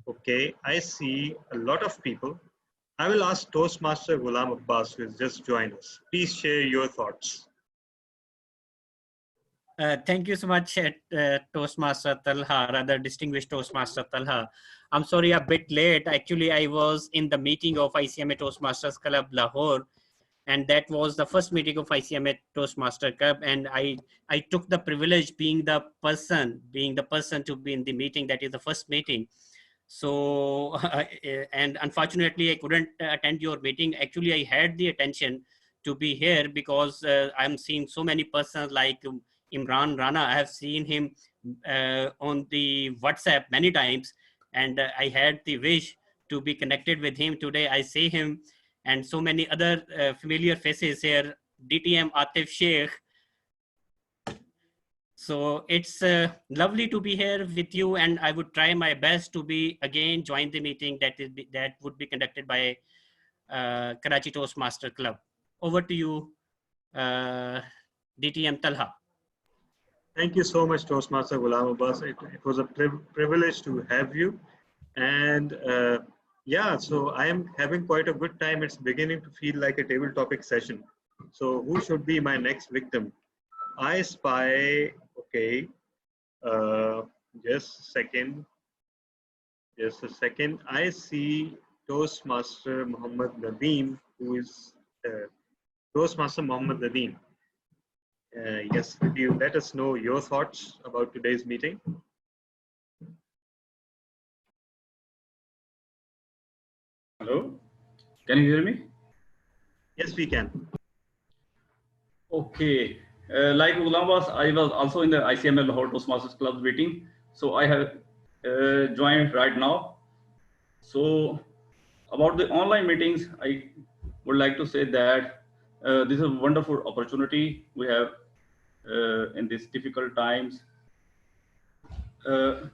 okay, I see a lot of people. I will ask Toastmaster Ghulam Abbas, who has just joined us. Please share your thoughts. Thank you so much, Toastmaster Talha, rather distinguished Toastmaster Talha. I'm sorry, a bit late. Actually, I was in the meeting of ICMA Toastmasters Club Lahore, and that was the first meeting of ICMA Toastmaster Club. And I took the privilege being the person to be in the meeting. That is the first meeting. So, and unfortunately, I couldn't attend your meeting. Actually, I had the attention to be here because I'm seeing so many persons like Imran Rana. I have seen him on the WhatsApp many times, and I had the wish to be connected with him today. I see him and so many other familiar faces here. DTM Atif Sheikh. So it's lovely to be here with you, and I would try my best to be again join the meeting that would be conducted by Karachi Toastmaster Club. Over to you, DTM Talha. Thank you so much, Toastmaster Ghulam Abbas. It was a privilege to have you. And yeah, so I am having quite a good time. It's beginning to feel like a table topic session. So who should be my next victim? I spy, okay, just a second. Just a second. I see Toastmaster Muhammad Nadeem, who is Toastmaster Muhammad Nadeem. Yes, could you let us know your thoughts about today's meeting? Hello, can you hear me? Yes, we can. Okay, like Ghulam was, I was also in the ICML Lahore Toastmasters Club meeting. So I have joined right now. So about the online meetings, I would like to say that this is a wonderful opportunity we have in these difficult times. I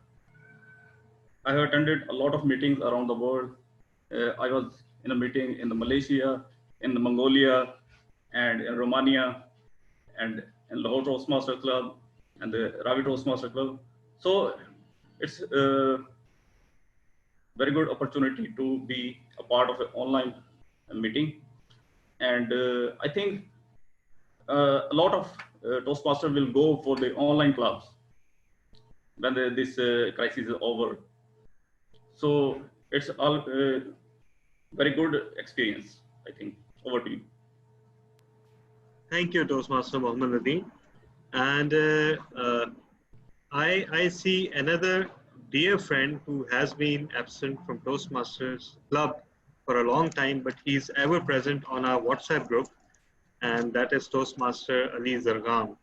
have attended a lot of meetings around the world. I was in a meeting in Malaysia, in Mongolia, and in Romania, and in Lahore Toastmaster Club, and the Ravi Toastmaster Club. So it's a very good opportunity to be a part of an online meeting. And I think a lot of Toastmasters will go for the online clubs when this crisis is over. So it's all very good experience, I think. Over to you. Thank you, Toastmaster Muhammad Nadeem. And I see another dear friend who has been absent from Toastmasters Club for a long time, but he's ever present on our WhatsApp group, and that is Toastmaster Ali Zargam.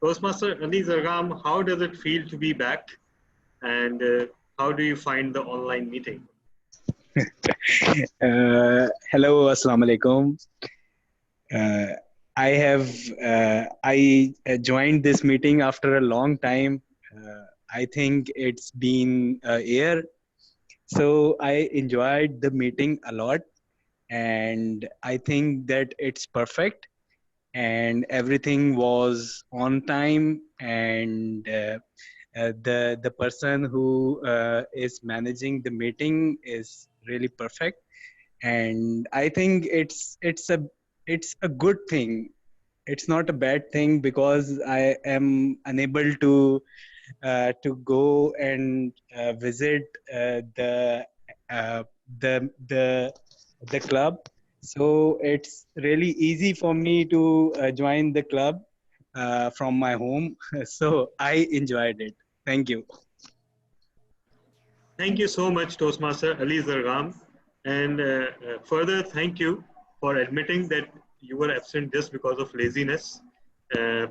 Toastmaster Ali Zargam, how does it feel to be back, and how do you find the online meeting? Hello, assalamu alaikum. I joined this meeting after a long time. I think it's been a year. So I enjoyed the meeting a lot, and I think that it's perfect, and everything was on time, and the person who is managing the meeting is really perfect, and I think it's a good thing. It's not a bad thing because I am unable to go and visit the club. So it's really easy for me to join the club from my home. So I enjoyed it. Thank you. Thank you so much, Toastmaster Ali Zargam. And further, thank you for admitting that you were absent just because of laziness.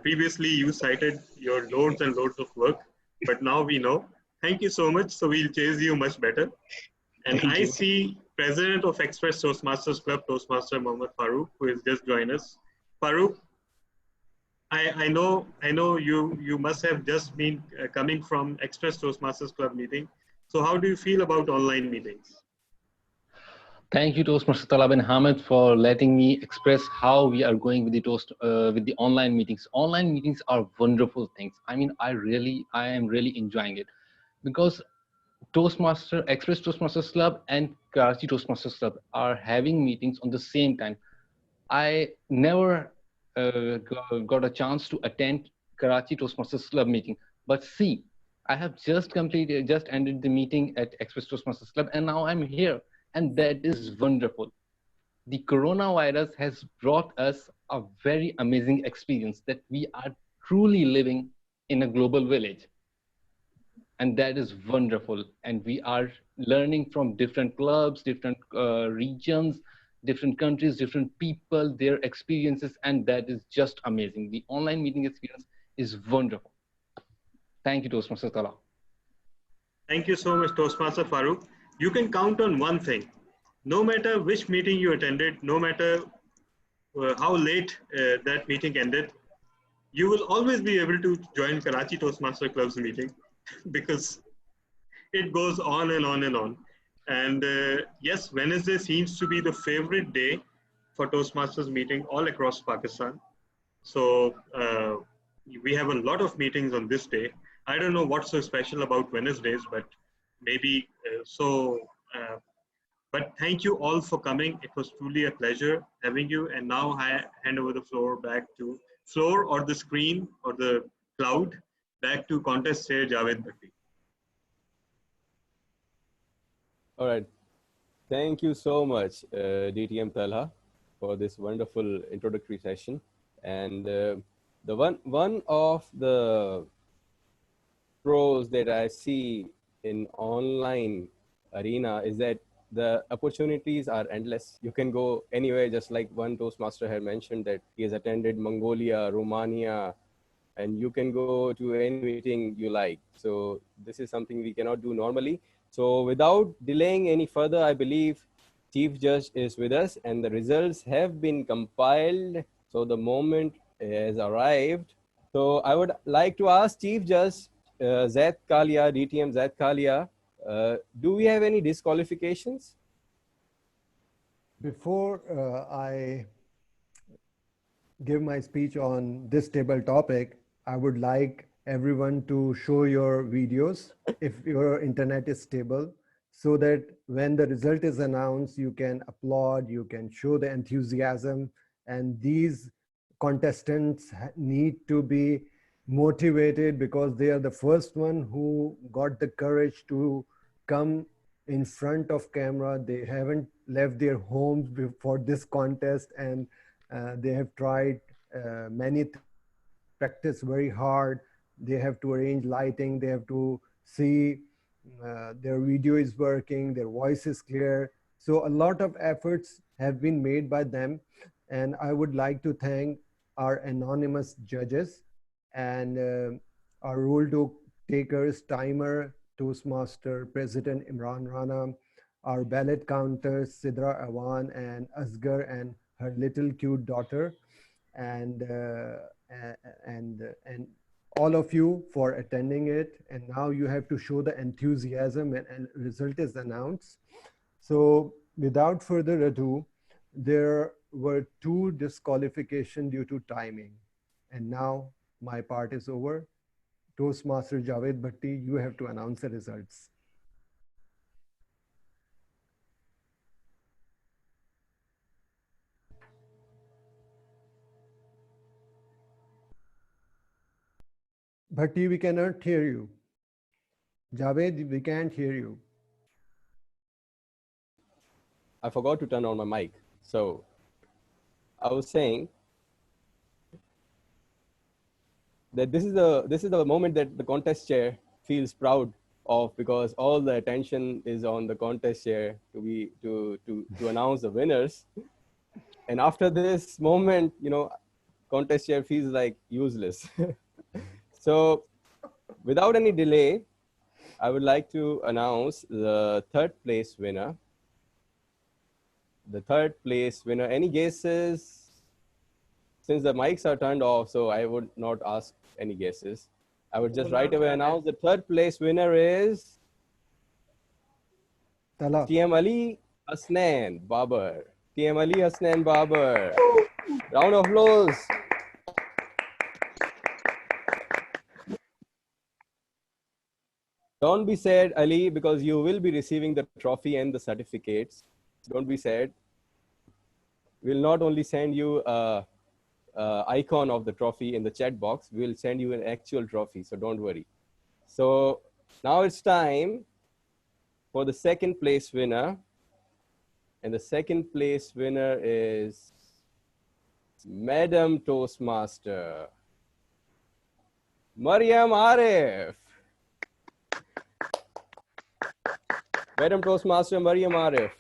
Previously, you cited your loads and loads of work, but now we know. Thank you so much. So we'll chase you much better. And Thank I you. see President of Express Toastmasters Club, Toastmaster Mohammed Farooq, who has just joined us. Farooq, I know you must have just been coming from Express Toastmasters Club meeting. So how do you feel about online meetings? Thank you, Toastmaster Talab and Hamid, for letting me express how we are going with the online meetings. Online meetings are wonderful things. I mean, I am really enjoying it because Express Toastmasters Club and Karachi Toastmasters Club are having meetings on the same time. I never got a chance to attend Karachi Toastmasters Club meeting, but see, I have just ended the meeting at Express Toastmasters Club, and now I'm here, and that is wonderful. The coronavirus has brought us a very amazing experience that we are truly living in a global village. And that is wonderful. And we are learning from different clubs, different regions, different countries, different people, their experiences, and that is just amazing. The online meeting experience is wonderful. Thank you, Toastmaster Tala. Thank you so much, Toastmaster Farooq. You can count on one thing. No matter which meeting you attended, no matter how late that meeting ended, you will always be able to join Karachi Toastmaster Club's meeting because it goes on and on and on. And yes, Wednesday seems to be the favorite day for Toastmasters meeting all across Pakistan. So we have a lot of meetings on this day. I don't know what's so special about Wednesdays, but maybe so. But thank you all for coming. It was truly a pleasure having you. And now I hand over the floor back to or the screen or the cloud back to contest chair Javed Bhatti. All right. Thank you so much, DTM Talha, for this wonderful introductory session. And the one of the pros that I see in online arena is that the opportunities are endless. You can go anywhere, just like one Toastmaster had mentioned that he has attended Mongolia, Romania, and you can go to any meeting you like. So this is something we cannot do normally. So without delaying any further, I believe Chief Judge is with us and the results have been compiled. So the moment has arrived. So I would like to ask Chief Judge Zaid Kalia, DTM Zaid Kalia, do we have any disqualifications? Before I give my speech on this table topic, I would like everyone to show your videos if your internet is stable, so that when the result is announced, you can applaud, you can show the enthusiasm, and these contestants need to be motivated because they are the first one who got the courage to come in front of camera. They haven't left their homes for this contest, and they have tried many practice very hard. They have to arrange lighting, they have to see their video is working, their voice is clear. So a lot of efforts have been made by them, and I would like to thank our anonymous judges and our rule takers, timer, Toastmaster President Imran Rana, our ballot counters Sidra Awan and Asghar and her little cute daughter, and all of you for attending it. And now you have to show the enthusiasm and result is announced. So without further ado, there were 2 disqualifications due to timing. And now my part is over. Toastmaster Javed Bhatti, you have to announce the results. Bhatti, we cannot hear you. Javed, we can't hear you. I forgot to turn on my mic. So I was saying that this is the moment that the contest chair feels proud because all the attention is on the contest chair to announce the winners. And after this moment, you know, contest chair feels like useless. So without any delay, I would like to announce the third place winner. The third place winner. Any guesses? Since the mics are turned off, so I would not ask any guesses. I would just right away announce the third place winner is TM Ali Hasnain Babar. TM Ali Hasnain Babar. Round of applause. Don't be sad, Ali, because you will be receiving the trophy and the certificates. Don't be sad. We'll not only send you a icon of the trophy in the chat box, we'll send you an actual trophy, so don't worry. So now it's time for the second place winner. And the second place winner is Madam Toastmaster, Mariam Arif. Madam Toastmaster, Mariam Arif.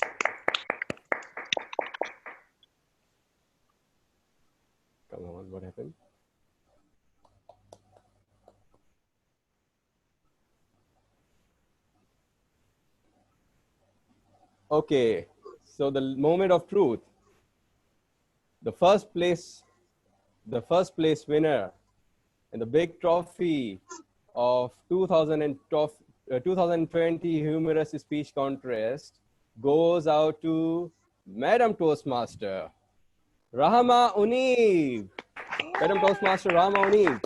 Come on, what happened? Okay, so the moment of truth. The first place winner and the big trophy of 2020 Humorous Speech Contest goes out to Madam Toastmaster, Rahama Unib. Madam Toastmaster Rahama Unib.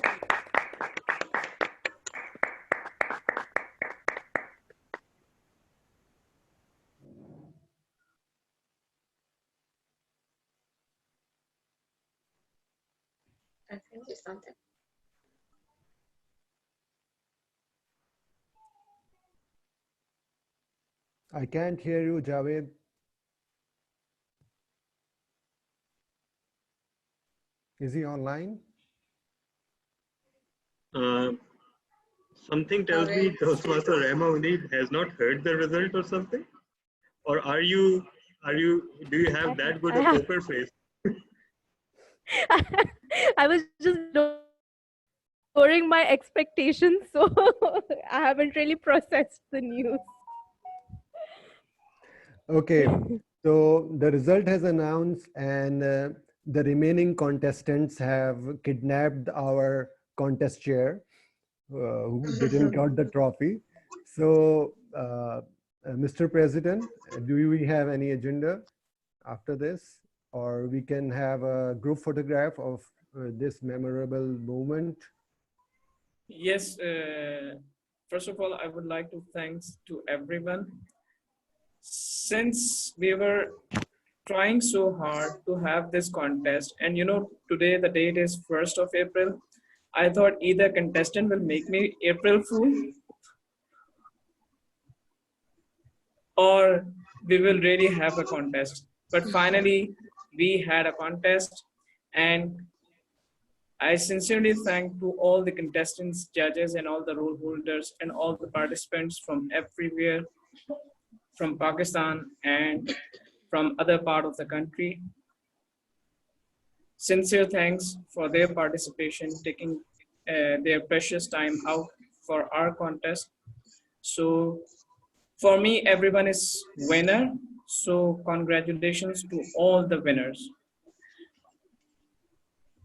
I think it's something. I can't hear you, Javed. Is he online? Something tells me Toastmaster Rema Unib has not heard the result or something. Or do you have that good a poker face? I was just lowering my expectations, so I haven't really processed the news. Okay, so the result has announced, and the remaining contestants have kidnapped our contest chair, who didn't got the trophy. So, Mr. President, do we have any agenda after this? Or we can have a group photograph of this memorable moment? Yes, first of all, I would like to thanks to everyone. Since we were trying so hard to have this contest, and you know, today the date is 1st of April, I thought either contestant will make me April Fool or we will really have a contest. But finally, we had a contest, and I sincerely thank to all the contestants, judges, and all the role holders and all the participants from everywhere, from Pakistan and from other part of the country. Sincere thanks for their participation, taking their precious time out for our contest. So for me, everyone is winner. So congratulations to all the winners.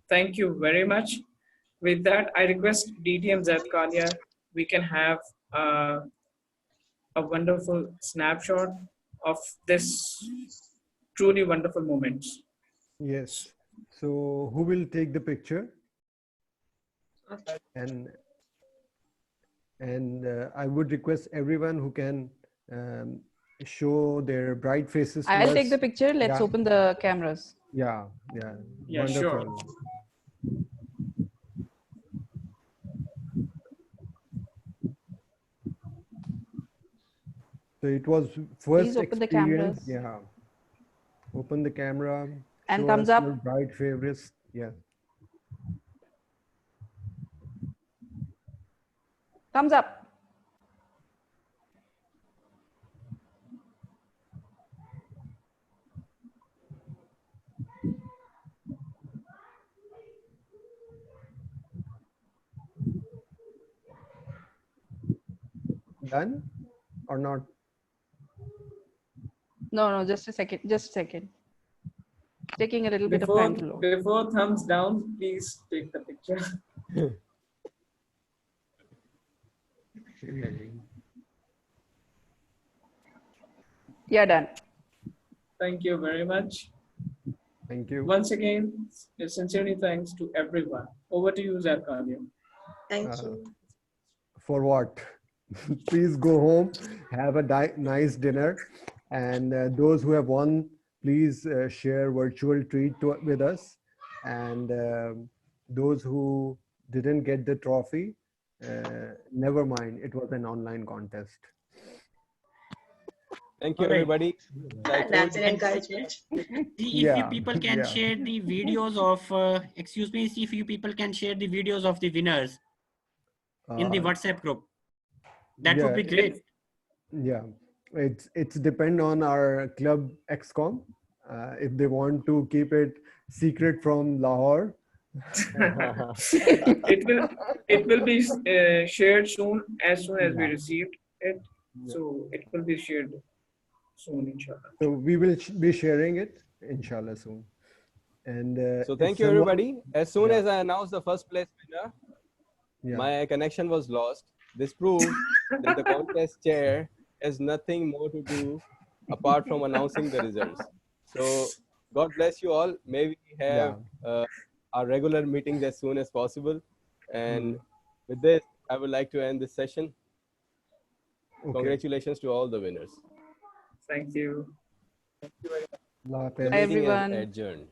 Thank you very much. With that, I request DTM Zadkalia, we can have a wonderful snapshot of this truly wonderful moments. Yes. So who will take the picture? And I would request everyone who can show their bright faces to I'll us. take the picture. Let's open the cameras. Yeah, yeah. Yeah, wonderful. sure. So it was first Please open the experience. cameras. Yeah. Open the camera. And show thumbs us up. your bright favorites. Yeah. Thumbs up. Done or not? No, just a second. Just a second. Taking a little bit of Before, time to load. before thumbs down, please take the picture. Yeah, done. Thank you very much. Thank you. Once again, sincerely thanks to everyone. Over to you, Zarkania. Thank you. For what? Please go home, have a nice dinner, and those who have won, please share virtual treat with us. And those who didn't get the trophy, never mind. It was an online contest. Thank you, All right. everybody. That's an encouragement. If you people can share the videos of, excuse me, if you people can share the videos of the winners in the WhatsApp group, that would be great. Yeah, it's depend on our club XCOM. If they want to keep it secret from Lahore. it will be shared soon as we Yeah. received it. So it will be shared soon, inshallah. So we will be sharing it, inshallah, soon. And So if thank you, someone- everybody. As soon Yeah. as I announced the first place winner, Yeah. my connection was lost. This proves that the contest chair has nothing more to do apart from announcing the results. So God bless you all. May we have our regular meetings as soon as possible. And with this, I would like to end this session. Okay. Congratulations to all the winners. Thank you. Allah Hafiz. The meeting is adjourned.